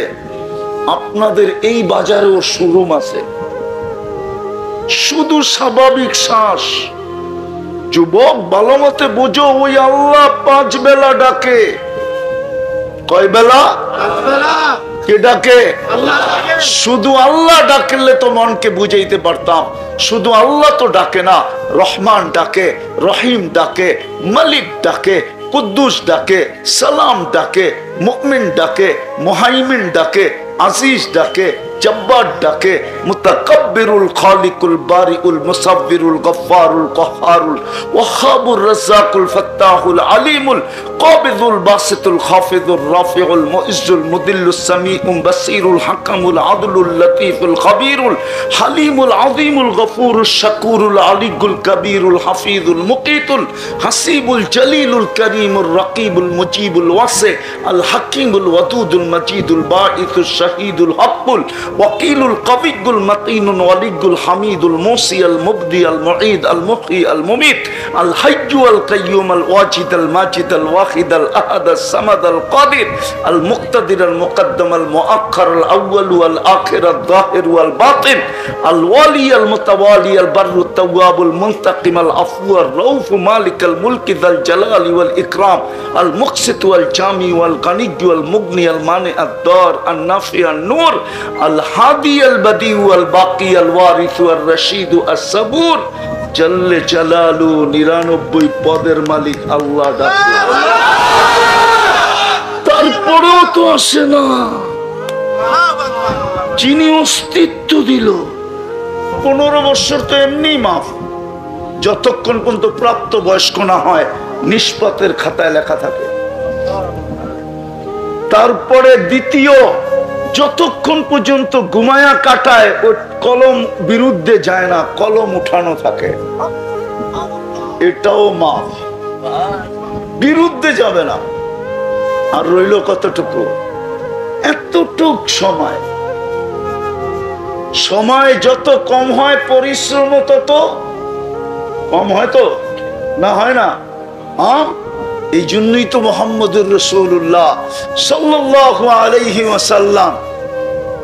আপনাদের এই বাজারেও শোরুম আছে। শুধু স্বাভাবিক শ্বাস। যুবক, ভালো মতে বুঝো, ওই আল্লাহ 5 বেলা ডাকে। কয় বেলা? কে ডাকে? শুধু আল্লাহ ডাকলে তো মনকে বুঝাইতে পারতাম। শুধু আল্লাহ তো ডাকে না, রহমান ডাকে, রহিম ডাকে, মালিক ডাকে, কুদ্দুস ডাকে, সালাম ডাকে, মুমিন ডাকে, মুহাইমিন ডাকে, আজিজ ডাকে, জব্বার ডাকে, মুতাকাব্বিরুল খালিকুল বারিউল মুসাব্বিরুল গফফারুল কহ্হারুল ওয়াহাবুর রাজ্জাকুল ফাত্তাহুল আলিমুল কাবিদুল বাসিতুল খাফিদুর রাফিউল মুইজ্জুল মুদিল্লুস সামিউল বাসিরুল হাকামুল আদলুল লতীফুল খাবীরুল হালিমুল আযীমুল গফুরুশ শাকুরুল আলিকুল কবীরুল হাফিজুল মুকিতুল হাসিবুল জলিলুল করিমুর রাকিবুল মুজিবুল ওয়াসি আল হাকিমুল ওয়াদুদুল মাজিদুল বাঈসুশ শাহীদুল হাক্কুল ওয়াকিলুল কবিয়ুল মাতিনুল ওয়ালিয়ুল হামিদুল মুসি আল মুবদি আল মুঈদ আল মুহয়ি আল মুমিত আল হাইয়্যু আল কাইয়্যুম আল ওয়াজিদ আল মাজিদ আল ওয়াহিদ আল আহাদ আল সামাদ আল কাদির আল মুক্তাদির আল মুকদ্দম আল মুআক্খার আল আউয়াল আল আখির আল যাহির আল বাতিন আল ওয়ালি আল মুতাওয়ালি আল বাররু তাওয়াবুল মুনতাকিম আল আফু আর রাউফ মালিক আল মুলক যাল জালালি ওয়াল ইকরাম আল মুকসিত ওয়াল জামি ওয়াল গানিয়্য ওয়াল মুগনি আল মানি আদ দার আন নাফি আন নূর আল হাদি আল বাদি ওয়াল বাকি আল ওয়ারিস ওয়াল রশিদ আস সাবুর জল্লে জালালু 99 পদের মালিক আল্লাহ ডাকে। তারপরেও তো আসে না। যিনি অস্তিত্ব দিল। 15 বছর তো এমনি মাফ, যতক্ষণ পর্যন্ত প্রাপ্ত বয়স্ক না হয় নিষ্পাতের খাতায় লেখা থাকে। তারপরে দ্বিতীয়, যতক্ষণ পর্যন্ত ঘুমায়া কাটায় ও কলম বিরুদ্ধে যায় না, কলম উঠানো থাকে, এটাও মাফ, বিরুদ্ধে যাবে না। আর রইল কতটুকু? এতটুক সময়। সময় যত কম হয় পরিশ্রম তত কম হয়, তো না হয় না? হ্যাঁ, এই জন্যই তো মুহাম্মদুর রাসূলুল্লাহ সাল্লাল্লাহু আলাইহি ওয়াসাল্লাম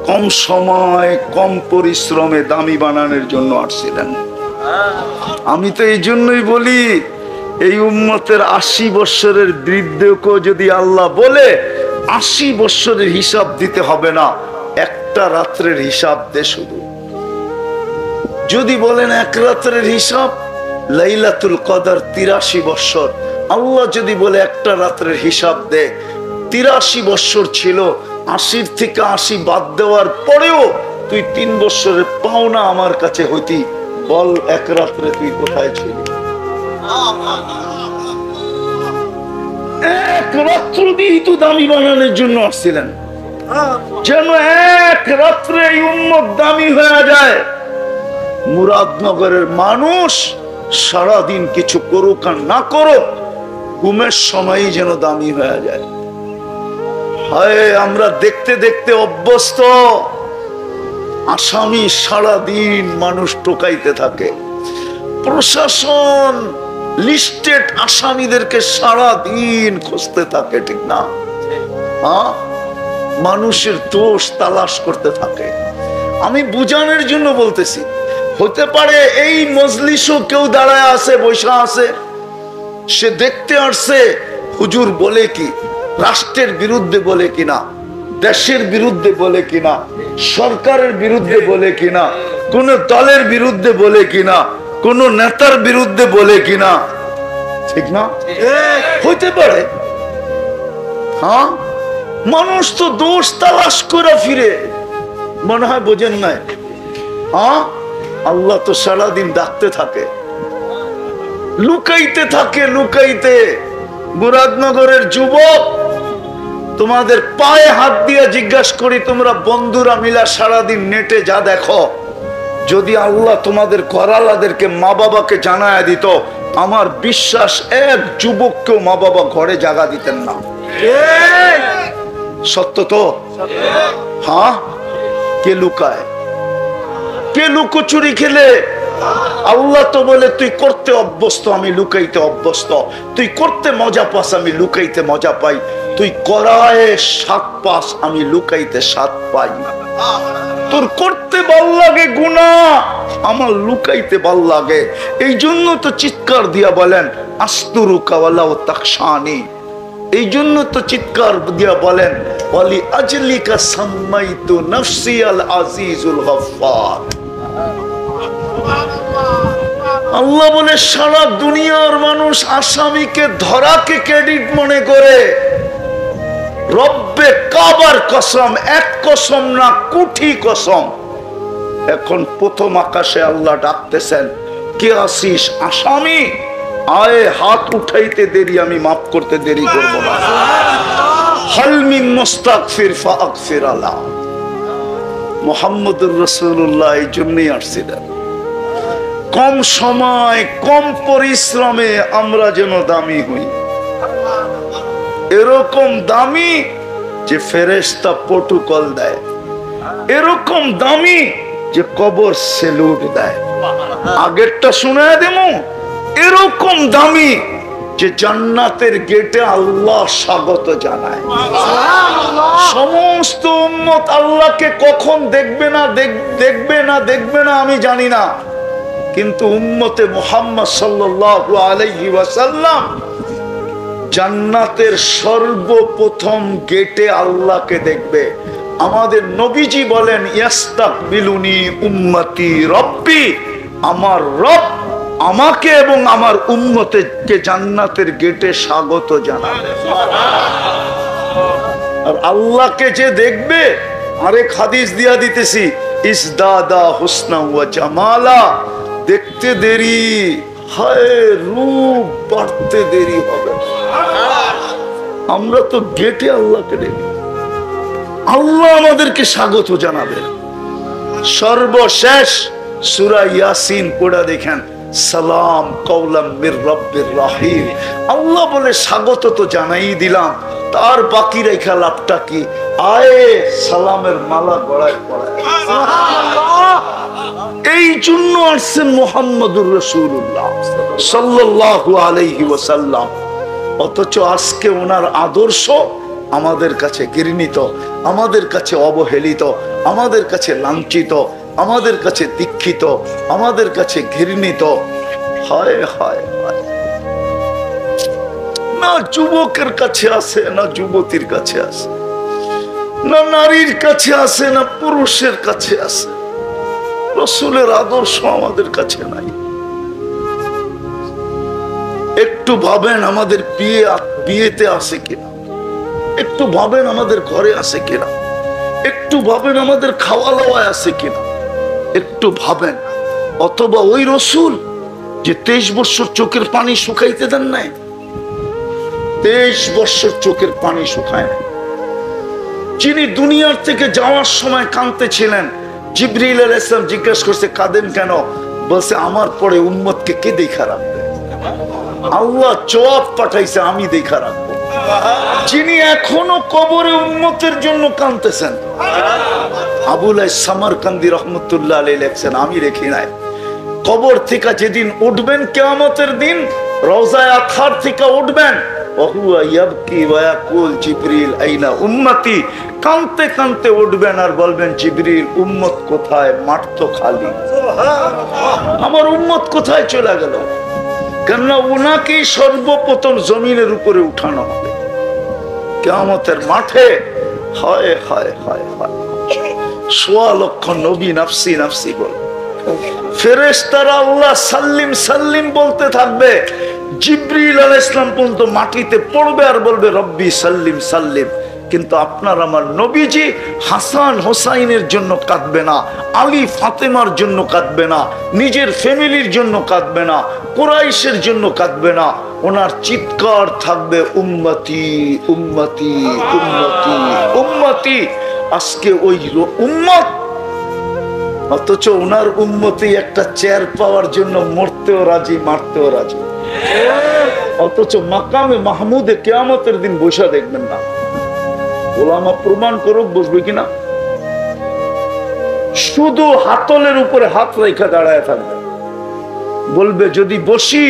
কম সময় কম পরিশ্রমে দামি বানানোর জন্য আসছিলেন। আমি তো এই জন্যই বলি, এই উম্মতের 80 বছরের বৃদ্ধকে যদি আল্লাহ বলে 80 বছরের হিসাব দিতে হবে না, একটা রাত্রের হিসাব দে শুধু। যদি বলেন এক রাত্রের হিসাব, লাইলাতুল কদর 83 বছর, আল্লাহ যদি বলে একটা রাত্রের হিসাব দে, 83 বছর ছিল, 80 থেকে 80 বাদ দেওয়ার পরেও তুই 3 বছরের পাওনা আমার কাছে হইতি, বল এক রাত্রে তুই কোথায় ছিলি? এক রাত্র দিয়েই তো দামি বানানোর জন্য আসছিলেন, যেন এক রাত্রে এই উম্মত দামি হয়ে যায়। মুরাদনগরের মানুষ সারাদিন কিছু করুক আর না করুক, ঘুমের সময়ই যেন দামি হয়ে যায়। হায়, আমরা দেখতে দেখতে অভ্যস্ত। আসামি সারাদিন মানুষ টোকাইতে থাকে, প্রশাসন লিস্টেড আসামিদেরকে সারাদিন খুঁজতে থাকে, ঠিক না? হ্যাঁ, মানুষের দোষ তালাশ করতে থাকে। আমি বুঝানোর জন্য বলতেছি, হতে পারে এই মজলিসও কেউ দাঁড়ায় আছে, বৈশা আছে, সে দেখতে আসছে হুজুর বলে কি, রাষ্ট্রের বিরুদ্ধে বলে কিনা, দেশের বিরুদ্ধে বলে কিনা, সরকারের বিরুদ্ধে বলে কিনা, কোন দলের বিরুদ্ধে বলে কিনা, কোন নেতার বিরুদ্ধে বলে কিনা, ঠিক না? হইতে পারে। হ্যাঁ, মানুষ তো দোষ তালাশ করে ফিরে, মনে হয় বোঝেন নাই? হ্যাঁ, আল্লাহ তো সারাদিন ডাকতে থাকে, লুকাইতে থাকে, লুকাইতে। মুরাদনগরের যুবক, তোমাদের পায়ে হাত দিয়ে জিজ্ঞাসা করি, তোমরা বন্ধুরা মিলা সারাদিন নেটে যা দেখো, যদি আল্লাহ তোমাদের করালাদেরকে মা বাবাকে জানায় দিত, আমার বিশ্বাস এক যুবককেও মা বাবা ঘরে জায়গা দিতেন না। সত্য তো? হ্যাঁ, কে লুকায়? কে লুকোচুরি খেলে? আল্লাহ তো বলে তুই করতে অভ্যস্ত, আমি লুকাইতে অভ্যস্ত। তুই করতে মজা পাস, আমি লুকাইতে মজা পাই। তুই করায় স্বাদ পাস, আমি লুকাইতে স্বাদ পাই। তোর করতে ভাল লাগে গুনাহ, আমার লুকাইতে ভাল লাগে। এই জন্য তো চিৎকার দিয়া বলেন আস্তুরুকা ওয়ালাউ তাখশানি। এই জন্য তো চিৎকার দিয়া বলেন ওয়ালি আজলিকা সাম্মাইতু নফসি আল আজিজুল গফফার। আল্লাহ বলে সারা দুনিয়ার মানুষ আসামিকে ধরাকে ক্রেডিট মনে করে, রব্বে কাবার কসম, এক কসম না কোটি কসম। এখন প্রথম আকাশে আল্লাহ ডাকতেছেন, কে আসিস আসামি, আয় হাত উঠাইতে দেরি, আমি মাফ করতে দেরি করব না। হাল মিন মুস্তাগফির ফাগফির আলা। মুহাম্মদুর রাসূলুল্লাহ এই জন্যই আসছিলেন, কম সময় কম পরিশ্রমে আমরা যেন দামি হই। এরকম দামি যে ফেরেশতা প্রটোকল দেয়, এরকম দামি যে কবর সেলুট দেয়। আগেরটা শুনায় দেবো, এরকম দামি যে জান্নাতের গেটে আল্লাহ স্বাগত জানায়। সমস্ত উম্মত আল্লাহকে কখন দেখবে না আমি জানি না, কিন্তু উম্মতে মুহাম্মদ সাল্লাল্লাহু আলাইহি ওয়াসাল্লাম জান্নাতের সর্বপ্রথম গেটে আল্লাহকে দেখবে। আমাদের নবীজি বলেন ইয়াস্তাকবিলুনি উম্মতি রব্বি, আমার রব আমাকে এবং আমার উম্মতকে জান্নাতের গেটে স্বাগত জানাবে। আর আল্লাহকে যে দেখবে আরেক হাদিস দিয়া দিতেছি, ইসদাদা হুসনা ওয়া জামালা, দেখতে দেরি হায় রূপ বাড়তে দেরি হবে। আমরা তো গেটে আল্লাহকে দেখি, আল্লাহ আমাদেরকে স্বাগত জানাবেন। সর্বশেষ সূরা ইয়াসিন পড়া দেখেন, সালাম কওলাম মির রাব্বির রহিম। আল্লাহ বলে স্বাগত তো জানাই দিলাম, তার বাকি রেখা লাভটা কি? আয়ে সালামের মালা গলায় পড়ায়। এই জন্য আসছেন মুহাম্মদুর রাসূলুল্লাহ সাল্লাল্লাহু আলাইহি ওয়াসাল্লাম। অথচ আজকে ওনার আদর্শ আমাদের কাছে ঘৃণিত, আমাদের কাছে অবহেলিত, আমাদের কাছে লাঞ্ছিত, আমাদের কাছে দীক্ষিত, আমাদের কাছে ঘৃণিত। হায় হায় হায়, না যুবকের কাছে আছে, না যুবতীর কাছে আছে, না নারীর কাছে আছে, না পুরুষের কাছে আছে। রাসূলের আদর্শ আমাদের কাছে নাই। একটু ভাবেন আমাদের বিয়েতে আছে কিনা, একটু ভাবেন আমাদের ঘরে আছে কিনা, একটু ভাবেন আমাদের খাওয়া দাওয়ায় আছে কিনা, একটু ভাবেন। অথবা ওই রাসূল যে 23 বছর চোখের পানি শুকাইতে দেন নাই, 23 বছর চোখের পানি শুকায় নাই, যিনি দুনিয়ার থেকে যাওয়ার সময় কাঁদতেছিলেন। জিবরিল আলাইহিস সালাম জিজ্ঞাসা করছে কাঁদেন কেন? বলছে আমার পরে উম্মতকে কে দেখা রাখবে? আল্লাহ জবাব পাঠাইছে আমি দেখা রাখবো। যিনি এখনো কবরে উম্মতের জন্য কাঁদতেছেন, আবুল সামারকান্দি রহমতুল্লাহ আলাইহি লেখছেন আমি রেখি নাই। কবর থেকে যেদিন উঠবেন কিয়ামতের দিন, রওজায়ে আতহার থেকে উঠবেন, ওহুয়া ইয়াবকি ওয়া ইয়াকুল জিবরিল আইনা উম্মতি, কাঁদতে কাঁদতে উঠবেন আর বলবেন জিবরিল উম্মত কোথায়? মাঠ তো খালি, আমার উম্মত কোথায় চলে গেল? কেননা উনাকেই সর্বপ্রথম জমিনের উপরে উঠানো হবে কিয়ামতের মাঠে। হায় হায় হায় হায়, ১৬ লক্ষ নবী নাফসি নাফসি বলে, ফেরেশতারা আল্লাহ সাল্লিম সাল্লিম বলতে থাকবে। জিবরিল আলাইহিস সালাম পর্যন্ত মাটিতে পড়বে আর বলবে রব্বি সাল্লিম সাল্লিম। কিন্তু আপনার আমার নবীজি হাসান হোসাইনের জন্য কাঁদবে না, আলী ফাতেমার জন্য কাঁদবে না, নিজের ফ্যামিলির জন্য কাঁদবে না, কুরাইশের জন্য কাঁদবে না। ওনার চিৎকার থাকবে উম্মতি উম্মতি উম্মতি উম্মতি। আজকে ওই উম্মত, অথচ ওনার উম্মতি একটা চেয়ার পাওয়ার জন্য মরতেও রাজি, মারতেও রাজি। অথচ মাকামে মাহমুদে কিয়ামতের দিন বসা দেখবেন না। ওলামা প্রমাণ করুক বসবে কিনা, শুধু হাতলের উপরে হাত রেখা দাঁড়ায় থাকবে, বলবে যদি বসি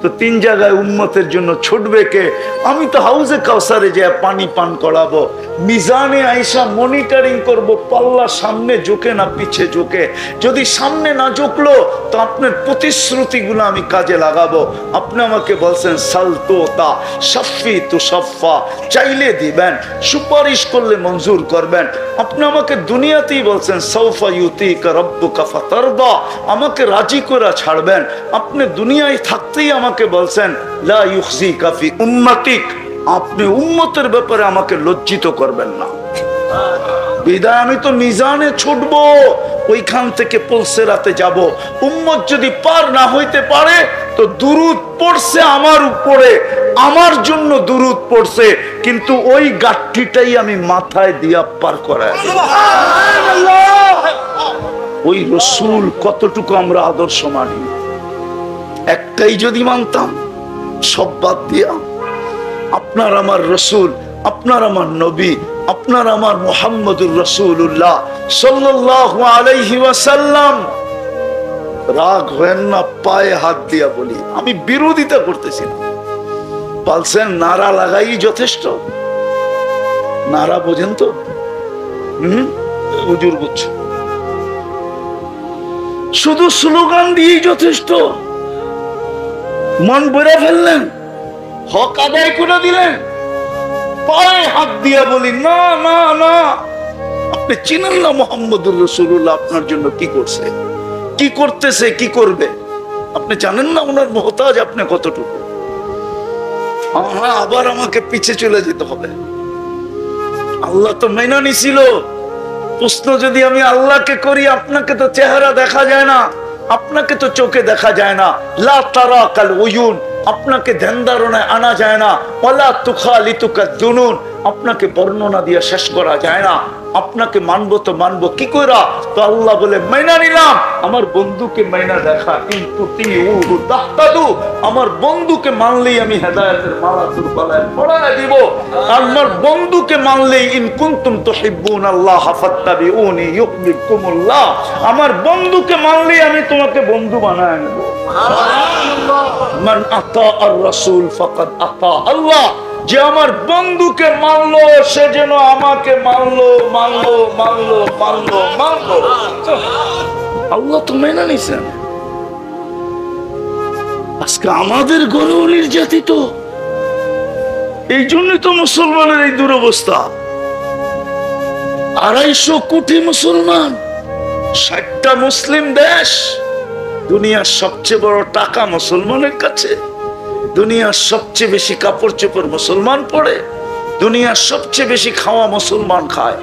তো 3 জায়গায় উম্মতের জন্য ছুটবে কে? আমি তো হাউজে কাউসারে যে পানি পান করাবো, মিজানে আইসা মনিটরিং করব, পাল্লা সামনে ঝুঁকে না পিছে ঝুঁকে। যদি সামনে না ঝুঁকলো তো আপনার প্রতিশ্রুতিগুলো আমি কাজে লাগাবো। আপনি আমাকে বলছেন সালতোতা সাফি তু সাফা, চাইলে দিবেন, সুপারিশ করলে মঞ্জুর করবেন। আপনি আমাকে দুনিয়াতেই বলছেন সাউফা ইউতিকা রাব্বুকা ফাতারদা, আমাকে রাজি করে ছাড়বেন। আপনি দুনিয়ায় থাকতেই আমাকে বলছেন লা ইউখজিকা ফি উম্মাতিক, আপনি উম্মতের ব্যাপারে আমাকে লজ্জিত করবেন না। বিদায় আমি তো মিজানে ছুটবো, ওইখান থেকে পুলসিরাতে যাব। উম্মত যদি পার না হইতে পারে তো দুরুদ পড়ছে আমার উপরে, আমার জন্য দুরুদ পড়ছে, কিন্তু ওই গাঠটিটাই আমি মাথায় দিয়া পার করায়। ওই রাসূল কতটুকু আমরা আদর্শ মানি, একটাই যদি মানতাম সব বাদ দিয়া আপনার আমার রাসূল, আপনার আমার নবী, আপনার আমার মুহাম্মদুর রাসূলুল্লাহ সাল্লাল্লাহু আলাইহি ওয়াসাল্লাম। রাগ হয় না, পায়ে হাত দিয়া বলি, আমি বিরোধিতা করতেছি না। বলছেন নারা লাগাই যথেষ্ট, নারা বোঝেন তো? হুজুর বুঝছো, শুধু স্লোগান দিয়েই যথেষ্ট। মন বেড়ে ফেললেন, হক আদায় করে দিলেন, পায়ে হাত দিয়া বলি না না না। আপনি চিনেন না মুহাম্মদুর রাসূলুল্লাহ আপনার জন্য কি করছে, কি করতেছে, কি করবে? আপনি জানেন না ওনার মুহতাজ আপনি কতটুকু? আবার আমাকে পিছে চলে যেতে হবে। আল্লাহ তো মেনে নিছিল প্রশ্ন যদি আমি আল্লাহকে করি, আপনাকে তো চেহারা দেখা যায় না, আপনাকে তো চোখে দেখা যায় না, লা তারা কাল উয়ুন, আপনাকে ধ্যান ধারণায় আনা যায় না, ওয়ালা তুখালিতুকা দুনুন, আপনাকে বর্ণনা দিয়ে শেষ করা যায় না। আপনাকে মানবো তো মানবো কি কইরা? তো আল্লাহ বলে মাইনা নিলাম, আমার বন্ধুকে মাইনা দেখা, কিন্তু তিউহু তাহতাদু, আমার বন্ধুকে মানলেই আমি হেদায়েতের মালাতুল গলায় পরায় দিব। আমার বন্ধুকে মানলেই ইন কুনতুম তুহিব্বুনাল্লাহ ফাত্তাবিউনি ইউহিব্বুকুমুল্লাহ, আমার বন্ধুকে মানলেই আমি তোমাকে বন্ধু বানায় নেব। সুবহানাল্লাহ। মান আতা আর রাসূল ফাকাদ আতা আল্লাহ, যে আমার বন্ধুকে মানলো সে যেন আমাকে মানলো মানলো মানলো মানলো মানলো। আল্লাহ তো মেনে নিছেন। আজকে আমাদের গরু নির্যাতিত, এই জন্যই তো মুসলমানের এই দুরবস্থা। 250 কোটি মুসলমান, 60টা মুসলিম দেশ, দুনিয়ার সবচেয়ে বড় টাকা মুসলমানের কাছে, দুনিয়ার সবচেয়ে বেশি কাপড় চোপড় মুসলমান পরে, দুনিয়ার সবচেয়ে বেশি খাওয়া মুসলমান খায়,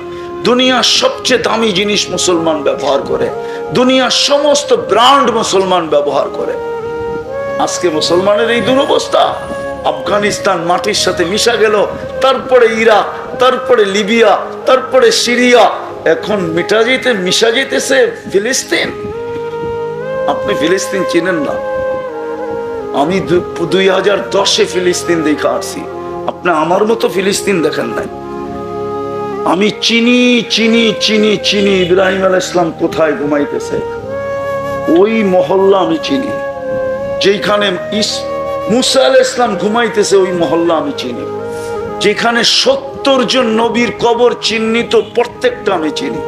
দুনিয়ার সবচেয়ে দামি জিনিস মুসলমান ব্যবহার করে, দুনিয়ার সমস্ত ব্র্যান্ড মুসলমান ব্যবহার করে। আজকে মুসলমানের এই দুরবস্থা। আফগানিস্তান মাটির সাথে মিশা গেল, তারপরে ইরাক, তারপরে লিবিয়া, তারপরে সিরিয়া, এখন মিশা যেতেছে ফিলিস্তিন। আপনি ফিলিস্তিন চিনেন না, আমি 2010-এ ফিলিস্তিন দেখে আসছি, আপনি আমার মতো ফিলিস্তিন দেখেন নাই। আমি চিনি চিনি চিনি চিনি ইব্রাহিম আলাইহিস সালাম কোথায় ঘুমাইতেছে, ওই মহল্লা আমি চিনি। যেখানে মুসা আলাইহিস সালাম ঘুমাইতেছে ওই মহল্লা আমি চিনি। যেখানে 70 জন নবীর কবর চিহ্নিত প্রত্যেকটা আমি চিনি।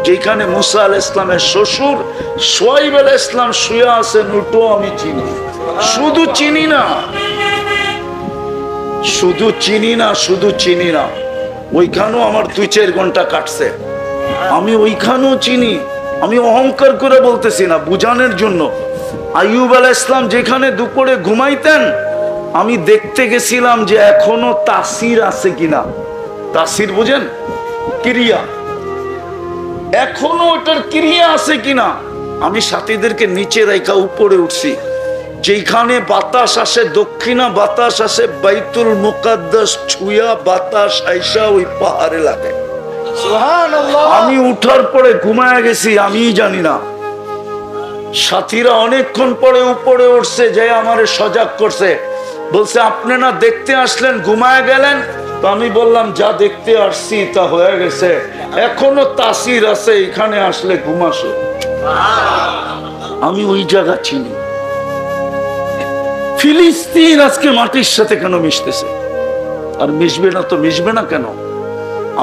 যেখানে মুসা আলাইহিস সালামের শ্বশুর শুআইব আলাইহিস সালাম শুয়ে আছেন ওটাও আমি চিনি। শুধু চিনি না, শুধু চিনি না, শুধু চিনি না, ওইখানেও আমার 2-4 ঘন্টা কাটছে। আমি ওইখানেও চিনি। আমি অহংকার করে বলতেছি না, বুঝানোর জন্য। আইয়ুব আলাইহিস সালাম যেখানে দুপুরে ঘুমাইতেন, আমি দেখতে গেছিলাম যে এখনো তাসির আছে কিনা। তাসির বুঝেন? ক্রিয়া, এখনো ওটার ক্রিয়া আছে কিনা। আমি সাথীদেরকে নিচে রেখা উপরে উঠছি। যেখানে বাতাস আসে, দক্ষিণা বাতাস আসে, বাইতুল মুকাদ্দাস ছুঁয়া বাতাস আইসা ওই পাহাড়ে লাগে। সুবহানাল্লাহ। আমি উঠার পরে ঘুমায় গেছি, আমিই জানি না। সাথীরা অনেকক্ষণ পরে উপরে উঠছে, যে আমারে সজাগ করছে, বলছে আপনি না দেখতে আসলেন, ঘুমায় গেলেন। তো আমি বললাম যা দেখতে আসছি তা হয়ে গেছে, এখনো তাসির আছে, এখানে আসলে ঘুমাসো। আমি ওই জায়গা চিনি। ফিলিস্তিন আজকে মাটির সাথে কেন মিশতেছে? আর মিশবে না তো মিশবে না কেন?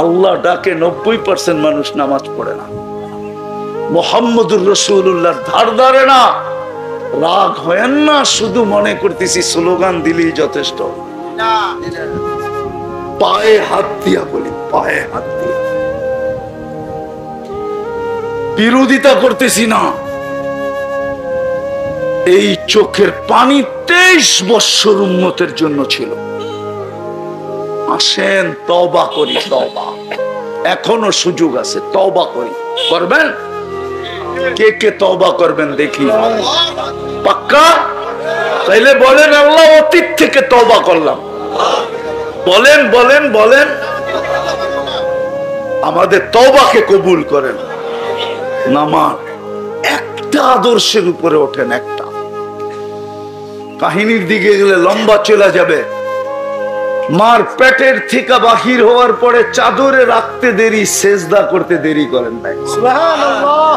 আল্লাহ ডাকে 90% মানুষ নামাজ পড়ে না, মুহাম্মদুর রাসূলুল্লাহর ধার ধারে না। রাগ হয়েন না, শুধু মনে করতেছি স্লোগান দিলেই যথেষ্ট। পায়ে হাত দিয়া বলি, পায়ে হাত দিয়া বিরোধিতা করতেছি না। এই চোখের পানি 23 বৎসর উম্মতের জন্য ছিল। আসেন তওবা করি, তওবা এখনো সুযোগ আছে, তওবা করি। করবেন? কে কে তওবা করবেন দেখি? পাক্কা? তাইলে বলেন আল্লাহ অতীত থেকে তওবা করলাম। বলেন বলেন বলেন, আমাদের তওবাকে কবুল করেন। নামাজ একটা আদর্শের উপরে ওঠেন, একটা। কাহিনীর দিকে গেলে লম্বা চলে যাবে। মার পেটের থেকে বাহির হওয়ার পরে চাদরে রাখতে দেরি, সেজদা করতে দেরি করেন নাই। সুবহানাল্লাহ।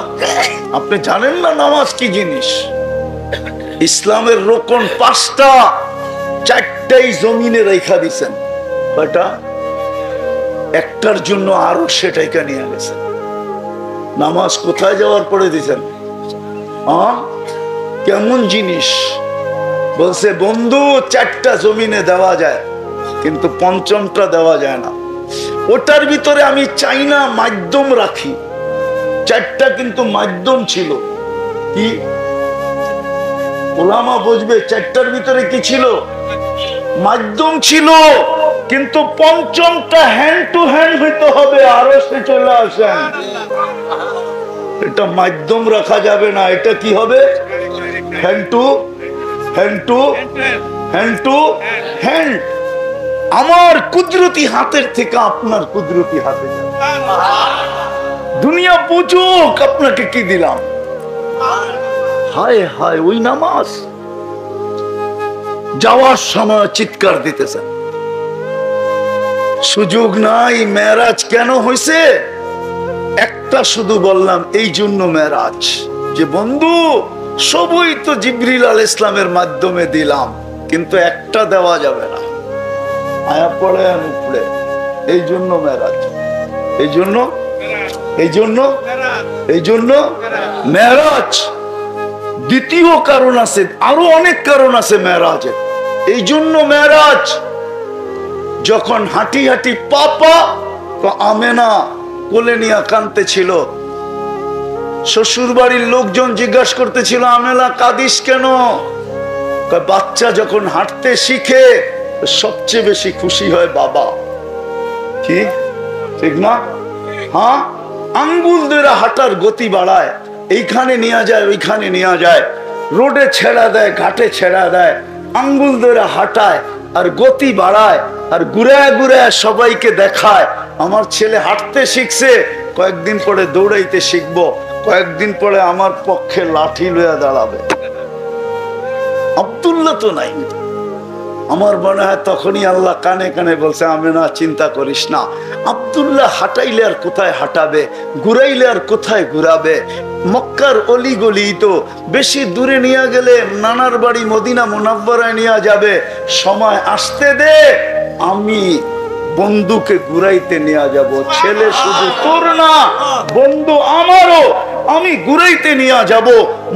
আপনি জানেন না নামাজ কি জিনিস? ইসলামের রোকন 5টা, 4টাই জমিনে রেখা দিছেন। কয়টা? একটার জন্য আরো সেটাইকা নিয়ে গেছেন। নামাজ কোথায় যাওয়ার পরে দিছেন? কেমন জিনিস? বলছে বন্ধু 4টা জমিনে দেওয়া যায়, কিন্তু 5মটা দেওয়া যায় না। ওটার ভিতরে আমি চাই না মাধ্যম রাখি। 4টা কিন্তু মাধ্যম ছিল। কি ওলামা বুঝবে 4টার ভিতরে কি ছিল? মাধ্যম ছিল। কিন্তু পঞ্চমটা হ্যান্ড টু হ্যান্ড হইতে হবে। আরো সে চলে আসেন, এটা মাধ্যম রাখা যাবে না। এটা কি হবে? Hand to hand to hand to hand. আমার কুদরতি হাতের থেকে আপনার কুদরতি হাতে যাবে। দুনিয়া বুঝুক আপনাকে কি দিলাম। হায় হায়, ওই নামাজ যাওয়ার সময় চিৎকার দিতেছেন, সুযোগ নাই। মেরাজ কেন হয়েছে? একটা শুধু বললাম, এই জন্য মেরাজ যে বন্ধু সবই তো জিবরিল আলাইহিস সালামের মাধ্যমে দিলাম, কিন্তু একটা দেওয়া যাবে না। আয়া পড়ে উপরে, এই জন্য মেরাজ, এই জন্য এই জন্য এই জন্য মেরাজ। দ্বিতীয় কারণ আছে, আরো অনেক কারণ আছে মেরাজের। এই জন্য মেরাজ যখন হাঁটি হাঁটি পাপা তো আমেনা কোলে নিয়ে কাঁদতে ছিল, শ্বশুর বাড়ির লোকজন জিজ্ঞাসা করতেছিল, আমেনা কাঁদিস কেন? বাচ্চা যখন হাঁটতে শিখে সবচেয়ে বেশি খুশি হয় বাবা। কি ঠিক না? হ্যাঁ, আঙ্গুল ধরে হাঁটার গতি বাড়ায়, এইখানে নিয়ে যায় ওইখানে নিয়ে যায়, রোডে ছেড়া দেয় ঘাটে ছেড়া দেয়, আঙ্গুল ধরে হাঁটায় আর গতি বাড়ায় আর ঘুরায় ঘুরায় সবাইকে দেখায় আমার ছেলে হাঁটতে শিখছে, কয়েকদিন পরে দৌড়াইতে শিখবো, কয়েকদিন পরে আমার পক্ষে লাঠি লইয়া দাঁড়াবে। আব্দুল্লাহ তো নাই। আমার মনে হয় তখনই আল্লাহ কানে কানে বলছে, আমেনা চিন্তা করিস না। আব্দুল্লাহ হাঁটাইলে আর কোথায় হাঁটাবে, ঘুরাইলে আর কোথায় ঘুরাবে। মক্কার অলি গলি তো, বেশি দূরে নিয়ে গেলে নানার বাড়ি মদিনা মুনাব্বরায় নিয়ে যাবে। সময় আসতে দে, আমি বন্ধুকে ঘুরাইতে নিয়ে যাব। ছেলে শুধু তোর না, বন্ধু আমারও। আমি ঘুরাইতে নিয়ে যাব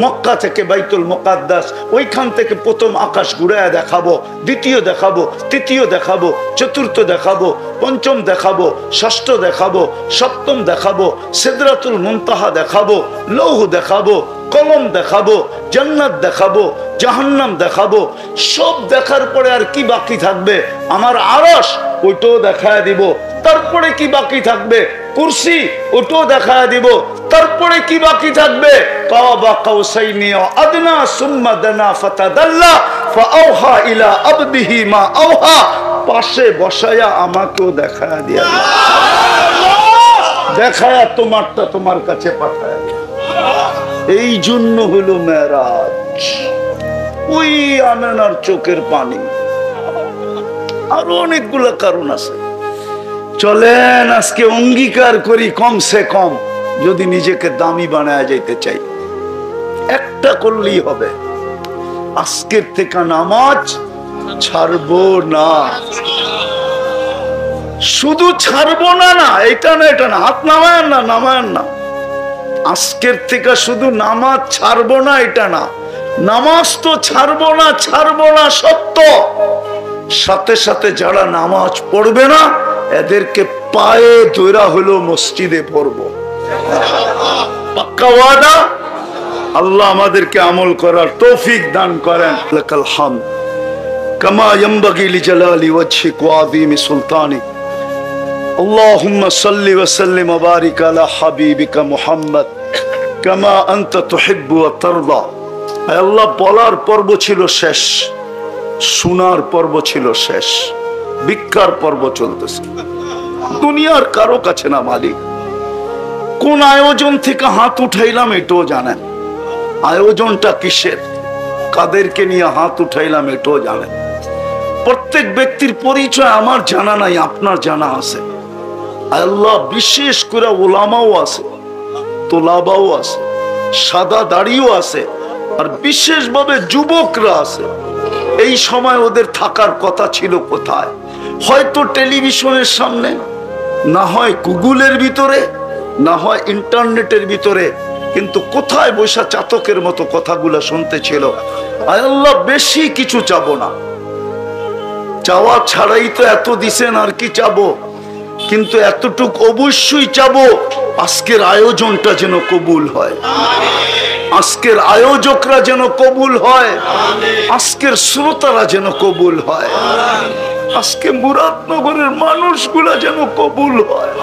মক্কা থেকে বাইতুল মুকাদ্দাস, ওইখান থেকে প্রথম আকাশ ঘুরাইয়া দেখাবো, দ্বিতীয় দেখাবো, তৃতীয় দেখাবো, চতুর্থ দেখাবো, পঞ্চম দেখাবো, ষষ্ঠ দেখাবো, সপ্তম দেখাবো, সিদরাতুল মুনতাহা দেখাবো, লৌহ দেখাবো, কলম দেখাবো, জান্নাত দেখাবো, জাহান্নাম দেখাবো। সব দেখার পরে আর কি বাকি থাকবে? আমার আরশ, ওইটাও দেখায় দিব। তারপরে কি বাকি থাকবে? কুরসি, ওটাও দেখায় দিব। তারপরে কি বাকি থাকবে? কাবা কাউসাইনি আদনা সুম্মা দানা ফাতাদাল্লা ফাআওহা ইলা আবদিহি মা আওহা। পাশে বসায়া আমাকেও দেখায় দিয়া, দেখায়া তোমারটা তোমার কাছে পাঠায়। এই জন্য হলো মেরাজ। ওই আমেনার চোখের পানি। আরো অনেকগুলো কারণ আছে। চলেন আজকে অঙ্গীকার করি, কমসে কম যদি নিজেকে দামি বানায় যাইতে চাই, একটা করলেই হবে, আজকের থেকে নামাজ ছাড়বো না। শুধু ছাড়বো না, না এটা না, এটা না, হাত নামায়েন না, নামায়েন না। আজকের থেকে শুধু নামাজ ছাড়বো না এটা না, নামাজ তো ছাড়বো না, ছাড়বো না সত্য, সাথে সাথে যারা নামাজ পড়বে না এদেরকে পায়ে ধরা হলো মসজিদে পড়বো। পাক্কা ওয়াদা। আল্লাহ আমাদেরকে আমল করার তৌফিক দান করেন। লাকাল হামদ কামা ইয়ানবাগি লিজালালি ওয়াজহিক ওয়া আযীমি সুলতানিক। আল্লাহুম্মা সাল্লি ওয়া সাল্লিম ওয়া বারিক আলা হাবিবিকা মুহাম্মদ কামা আনতা তুহিব্বু ওয়া তারদা। আল্লাহ, বলার পর্ব ছিল শেষ, শোনার পর্ব ছিল শেষ, ভিক্ষার পর্ব চলতেছে। দুনিয়ার কারো কাছে না মালিক। কোন আয়োজন থেকে হাত উঠাইলাম এটাও জানেন, আয়োজনটা কিসের, কাদেরকে নিয়ে হাত উঠাইলাম এটাও জানেন। প্রত্যেক ব্যক্তির পরিচয় আমার জানা নাই, আপনার জানা আছে। আল্লাহ বিশেষ করে ওলামাও আছে, তোলাবাও আছে, সাদা দাড়িও আছে, আর বিশেষভাবে যুবকরা আছে। এই সময় ওদের থাকার কথা ছিল কোথায়? হয়তো টেলিভিশনের সামনে, না হয় গুগলের ভিতরে, না হয় ইন্টারনেটের ভিতরে, কিন্তু কোথায় বৈশা চাতকের মতো কথাগুলো শুনতে ছিল। আল্লাহ বেশি কিছু চাবো না, চাওয়া ছাড়াই তো এত দিছেন, আর কি চাবো? কিন্তু এতটুক অবশ্যই চাবো, আজকের আয়োজনটা যেন কবুল হয়, আজকের আয়োজকরা যেন কবুল হয়, আজকের শ্রোতারা যেন কবুল হয়। আজকে মুরাদনগরের মানুষগুলা যেন কবুল হয়,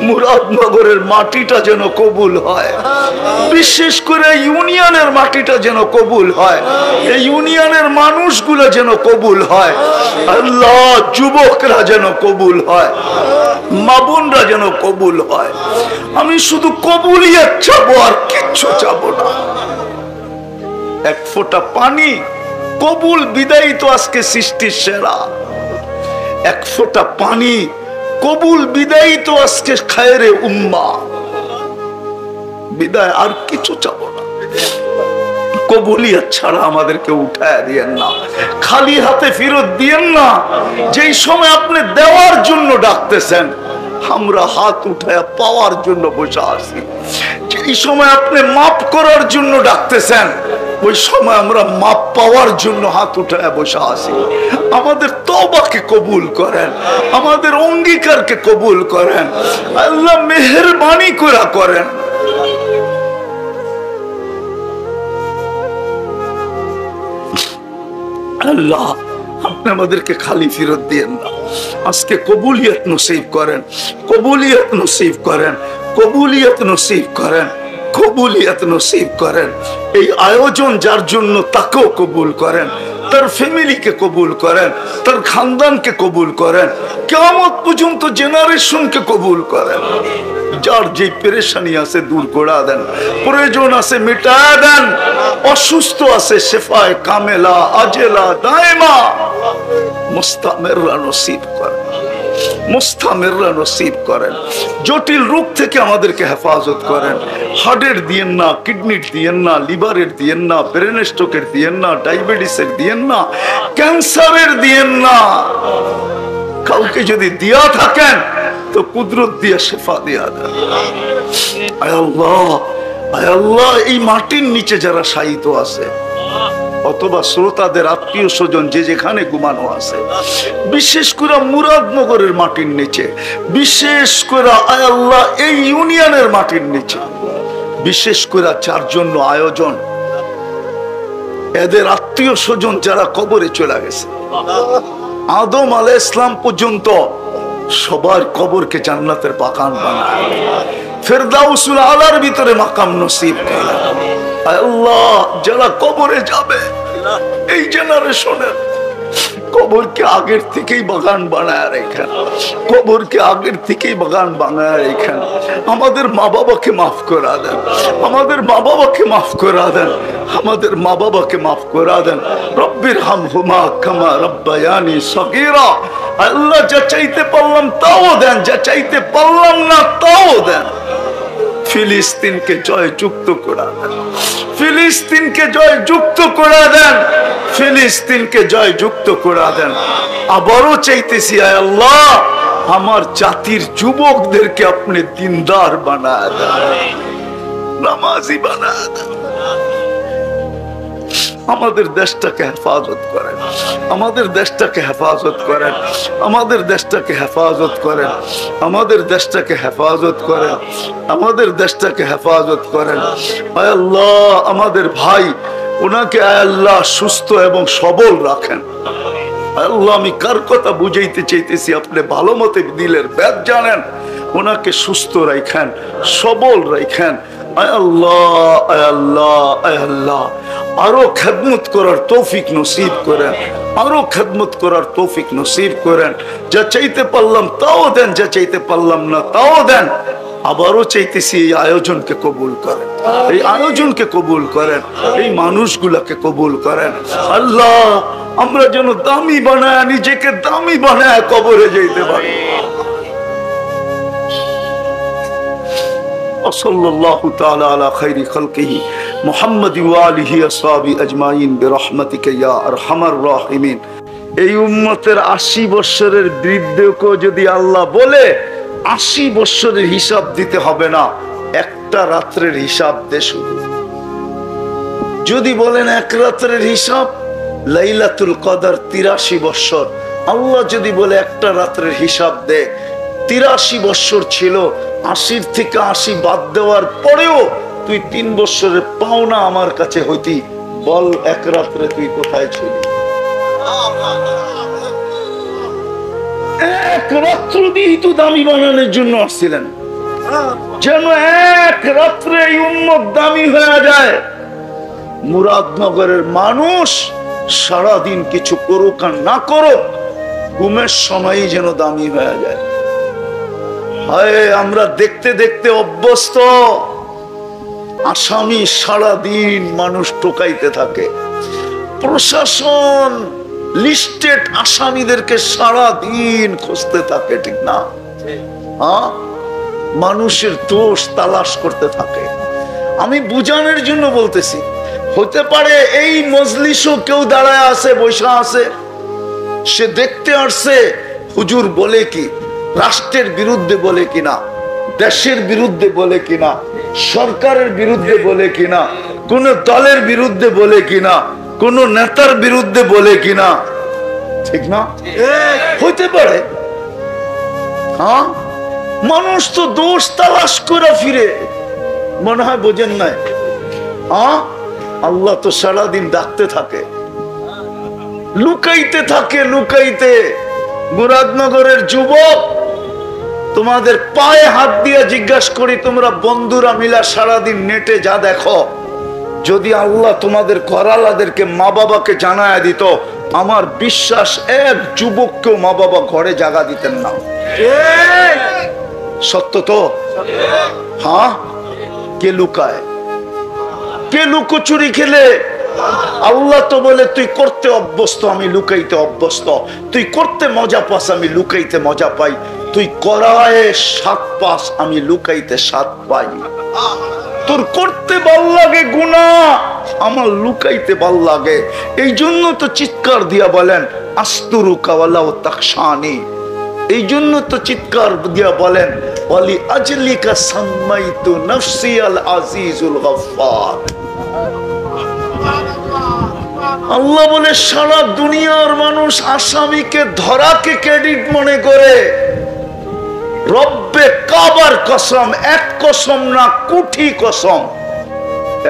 মুরাদনগরের মাটিটা যেন কবুল হয়, বিশেষ করে ইউনিয়নের মাটিটা যেন কবুল হয়, এই ইউনিয়নের মানুষগুলো যেন কবুল হয়। আল্লাহ, যুবকরা যেন কবুল হয়, মা বোনরা যেন কবুল হয়। আমি শুধু কবুলিয়ত চাবো, আর কিচ্ছু চাবো না। এক ফোঁটা পানি কবুল বিদায়ী তো আজকে সৃষ্টির সেরা। এক ফোঁটা পানি কবুল বিদায়ী তো আজকে খায়রে উম্মা। বিদায় আর কিছু চাবো না। কবুলিয়ত ছাড়া আমাদেরকে উঠায় দিয়েন না, খালি হাতে ফেরত দিয়েন না। যেই সময় আপনি দেওয়ার জন্য ডাকতেছেন, আমরা হাত উঠায় পাওয়ার জন্য বসে আছি। যেই সময় আপনি মাফ করার জন্য ডাকতেছেন, ওই সময় আমরা মাপ পাওয়ার জন্য হাত উঠায় বসে আছি। আমাদের তওবাকে কবুল করেন, আমাদের অঙ্গীকারকে কবুল করেন। আল্লাহ মেহেরবানি করে করেন। আল্লাহ, আপনি আমাদেরকে খালি ফেরত দিয়েন না। আজকে কবুলিয়ত নসিব করেন, কবুলিয়ত নসিব করেন, কবুলিয়ত নসিব করেন, কবুলিয়ত নসিব করেন। এই আয়োজন যার জন্য, তাকেও কবুল করেন, তার ফ্যামিলিকে কবুল করেন, তার খানদানকে কবুল করেন, কিয়ামত পর্যন্ত জেনারেশনকে কবুল করেন। যার যে পেরেশানি আছে দূর করে দেন, প্রয়োজন আছে মিটা দেন, অসুস্থ আছে শেফায়ে কামেলা আজেলা দায়মা মুস্তামিররা নসিব করেন, মুস্তামিররা নসিব করেন। জটিল রোগ থেকে আমাদেরকে হেফাজত করেন। হার্টের দিয়েন না, কিডনির দিয়েন না, লিভারের দিয়েন না, ব্রেন স্ট্রোকের দিয়েন না, ডায়াবেটিসের দিয়েন না, ক্যান্সারের দিয়েন না। কাউকে যদি দিয়া থাকেন তো কুদরত দিয়া শেফা দিয়া দেন। আয় আল্লাহ, আয় আল্লাহ, এই মাটির নিচে যারা শায়িত আছে অথবা শ্রোতাদের আত্মীয় স্বজন যে যেখানে ঘুমানো আছে, বিশেষ করে মুরাদনগরের মাটির নিচে, বিশেষ করে আয় আল্লাহ এই ইউনিয়নের মাটির নিচে, বিশেষ করে যার জন্য আয়োজন, এদের আত্মীয় স্বজন যারা কবরে চলে গেছে, আদম আলাইহিস সালাম পর্যন্ত সবার কবরকে জান্নাতের বাগান বানায়, ফেরদাউসুল আলার ভিতরে মাকাম নসিব করে। আল্লাহ, যারা কবরে যাবে এই জেনারেশনের, কবরকে আগের থেকেই বাগান বানায় রেখেন, কবরকে আগের থেকেই বাগান বানায় রেখেন। আমাদের মা বাবাকে মাফ করা দেন, আমাদের মা বাবাকে মাফ করা দেন, আমাদের মা বাবাকে মাফ করা দেন। রব্বির হামহুমা কামা রব্বায়ানি সগীরা। আল্লাহ, যা চাইতে পারলাম তাও দেন, যা চাইতে পারলাম না তাও দেন। ফিলিস্তিনকে জয় যুক্ত করা দেন, ফিলিস্তিনকে জয় যুক্ত করা দেন, ফিলিস্তিনকে জয় যুক্ত করা দেন। আবারও চাইতেছি, আয় আল্লাহ, আমার জাতির যুবকদেরকে আপনি দিনদার বানায় দেন, নামাজি বানায় দেন। আমাদের দেশটাকে হেফাজত করেন, আমাদের দেশটাকে হেফাজত করেন, আমাদের দেশটাকে হেফাজত করেন, আমাদের দেশটাকে হেফাজত করেন, আমাদের দেশটাকে হেফাজত করেন। আয় আল্লাহ, আমাদের ভাই, ওনাকে আয় আল্লাহ সুস্থ এবং সবল রাখেন। আল্লাহ, আমি কার কথা বুঝাইতে চাইতেছি আপনি ভালো মতে দিলের ব্যাপ জানেন। ওনাকে সুস্থ রাখেন, সবল রাখেন। আয় আল্লাহ, আয় আল্লাহ, আয় আল্লাহ, আরো খেদমত করার তৌফিক নসিব করেন, আরো খেদমত করার তৌফিক নসিব করেন। যা চাইতে পারলাম তাও দেন, যা চাইতে পারলাম না তাও দেন। আবারও চাইতেছি এই আয়োজনকে কবুল করেন, এই আয়োজনকে কবুল করেন, এই মানুষগুলাকে কবুল করেন। আল্লাহ, আমরা যেন দামি বানায়, নিজেকে দামি বানায় কবরে যেতে পারি। সাল্লাল্লাহু তাআলা আলা খায়রি খালকিহি মুহাম্মাদি ওয়া আলিহি আসহাবি আজমাইন বিরহমাতিকা ইয়া আরহামার রাহিমিন। এই উম্মতের 80 বছরের বৃদ্ধকে যদি আল্লাহ বলে 80 বছরের হিসাব দিতে হবে না, একটা রাত্রের হিসাব দে শুধু। যদি বলেন এক রাত্রের হিসাব, লাইলাতুল কদর 83 বছর। আল্লাহ যদি বলে একটা রাত্রের হিসাব দে, 83 বছর ছিল, 80 থেকে 80 বাদ দেওয়ার পরেও তুই 3 বছরের পাওনা আমার কাছে হইতি, বল এক রাত্রে তুই কোথায় ছিলি? এক রাত্র দিয়েই তো দামি বানানোর জন্য আসছিলেন, যেন এক রাত্রে এই উম্মত দামি হয়ে যায়। মুরাদনগরের মানুষ সারাদিন কিছু করুক আর না করুক, ঘুমের সময়ই যেন দামি হয়ে যায়। হায়, আমরা দেখতে দেখতে অভ্যস্ত। আসামি সারাদিন মানুষ টোকাইতে থাকে, প্রশাসন লিস্টেড আসামিদেরকে সারাদিন খুঁজতে থাকে, ঠিক না? হ্যাঁ, মানুষের দোষ তালাশ করতে থাকে। আমি বুঝানোর জন্য বলতেছি, হতে পারে এই মজলিসও কেউ দাঁড়ায় আছে, বৈশা আছে, সে দেখতে আসছে হুজুর বলে কি, রাষ্ট্রের বিরুদ্ধে বলে কিনা, দেশের বিরুদ্ধে বলে কিনা, সরকারের বিরুদ্ধে বলে কিনা, কোন দলের বিরুদ্ধে বলে কিনা, কোন নেতার বিরুদ্ধে বলে কিনা, ঠিক না? হইতে পারে। হ্যাঁ, মানুষ তো দোষ তালাশ করে ফিরে, মনে হয় বোঝেন নাই? হ্যাঁ, আল্লাহ তো সারাদিন ডাকতে থাকে, লুকাইতে থাকে, লুকাইতে। মুরাদনগরের যুবক, তোমাদের পায়ে হাত দিয়ে জিজ্ঞাসা করি, তোমরা বন্ধুরা মিলা সারাদিন নেটে যা দেখো, যদি আল্লাহ তোমাদের ঘরালাদেরকে মা বাবাকে জানায় দিত, আমার বিশ্বাস এক যুবককেও মা বাবা ঘরে জায়গা দিতেন না। সত্য তো? হ্যাঁ, কে লুকায়? কে লুকোচুরি খেলে? আল্লাহ তো বলে তুই করতে অভ্যস্ত, আমি লুকাইতে অভ্যস্ত। তুই করতে মজা পাস, আমি লুকাইতে মজা পাই। তুই করায় স্বাদ পাস, আমি লুকাইতে স্বাদ পাই। তোর করতে ভাল লাগে গুনাহ, আমার লুকাইতে ভাল লাগে। এই জন্য তো চিৎকার দিয়া বলেন আস্তুরুকা ওয়ালাউ তাখশানি। এই জন্য তো চিৎকার দিয়া বলেন ওয়ালি আজলিকা সাম্মাইতু নাফসি আল আজিজুল গফফার। আল্লাহ বলে সারা দুনিয়ার মানুষ আসামিকে ধরাকে ক্রেডিট মনে করে, রব্বে কাবার কসম, এক কসম না কোটি কসম।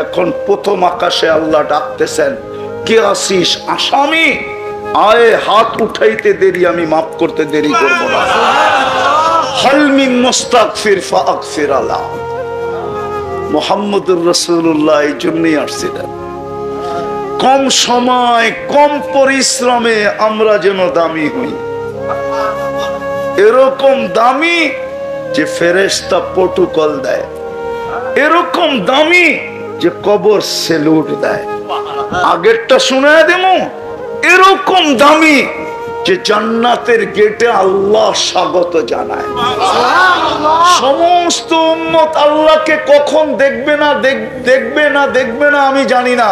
এখন প্রথম আকাশে আল্লাহ ডাকতেছেন, কে আসিস আসামি, আয়ে হাত উঠাইতে দেরি, আমি মাফ করতে দেরি করব না। হাল মিন মুস্তাগফির ফাগফির আলা। মুহাম্মদুর রাসূলুল্লাহ এই জন্যই আসছিলেন, কম সময় কম পরিশ্রমে আমরা যেন দামি হই। এরকম দামি যে ফেরেশতা প্রটোকল দেয়, এরকম দামি যে কবর সেলুট দেয়। আগেরটা শোনায় দেবো, এরকম দামি যে জান্নাতের গেটে আল্লাহ স্বাগত জানায়। সমস্ত উম্মত আল্লাহকে কখন দেখবে না আমি জানি না,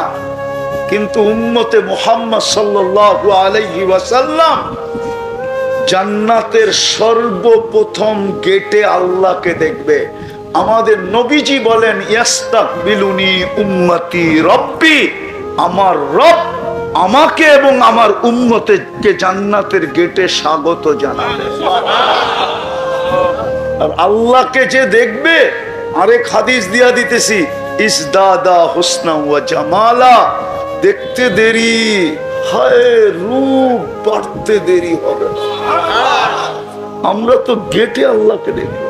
কিন্তু উম্মতে মুহাম্মদ সাল্লাল্লাহু আলাইহি ওয়াসাল্লাম জান্নাতের সর্বপ্রথম গেটে আল্লাহকে দেখবে। আমাদের নবীজি বলেন ইয়াস্তাকবিলুনি উম্মতি রব্বি, আমার রব আমাকে এবং আমার উম্মতকে জান্নাতের গেটে স্বাগত জানাবে। আর আল্লাহকে যে দেখবে, আরেক হাদিস দিয়া দিতেছি, ইসদাদা হুসনা ওয়া জামালা, দেখতে দেরি, হায় রূপ বাড়তে দেরি হবে। আমরা তো গেটে আল্লাহকে দেখব,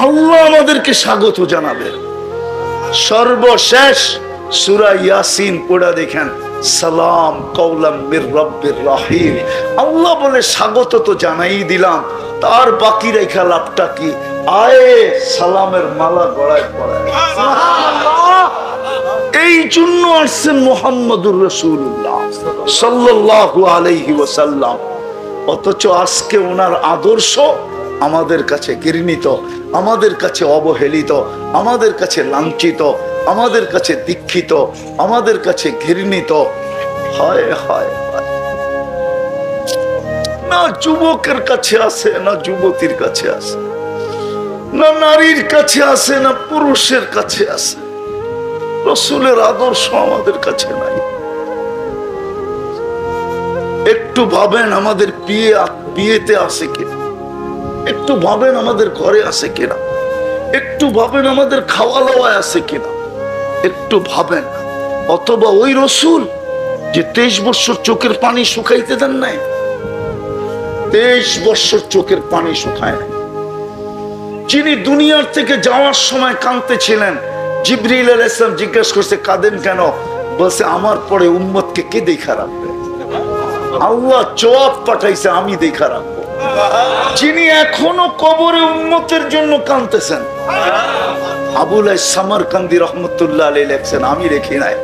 আল্লাহ আমাদেরকে স্বাগত জানাবে। সর্বশেষ সূরা ইয়াসিন পড়া দেখেন, সালাম কওলাম মির রাব্বির রহিম। আল্লাহ বলে স্বাগত তো জানাই দিলাম, তার বাকি রেখা লাভটা কি? আয়ে সালামের মালা গলায় পরায়। এই জন্য আসছেন মুহাম্মদুর রাসূলুল্লাহ সাল্লাল্লাহু আলাইহি ওয়াসাল্লাম। অথচ আজকে ওনার আদর্শ আমাদের কাছে ঘৃণিত, আমাদের কাছে অবহেলিত, আমাদের কাছে লাঞ্ছিত, আমাদের কাছে দীক্ষিত, আমাদের কাছে ঘৃণিত। হায় হায় হায়, না যুবকের কাছে আছে, না যুবতীর কাছে আছে, না নারীর কাছে আছে, না পুরুষের কাছে আছে। রাসূলের আদর্শ আমাদের কাছে নাই। একটু ভাবেন আমাদের বিয়েতে আছে কিনা, একটু ভাবেন আমাদের ঘরে আছে কিনা, একটু ভাবেন আমাদের খাওয়া দাওয়ায় আছে কিনা, একটু ভাবেন। অথবা ওই রাসূল যে 23 বছর চোখের পানি শুকাইতে দেন নাই, 23 বছর চোখের পানি শুকায় না। যিনি দুনিয়ার থেকে যাওয়ার সময় কাঁদতেছিলেন, জিবরিল আলাইহিস সালাম জিজ্ঞেস করছে কাঁদেন কেন? বলছে আমার পরে উম্মতকে কে দেখা রাখবে? আল্লাহ জবাব পাঠাইছে আমি দেখা রাখবো। যিনি এখনো কবরে উম্মতের জন্য কাঁদতেছেন, আবুল সামারকান্দি রহমতুল্লাহ আলাইহি লেখছেন আমি রেখি নাই,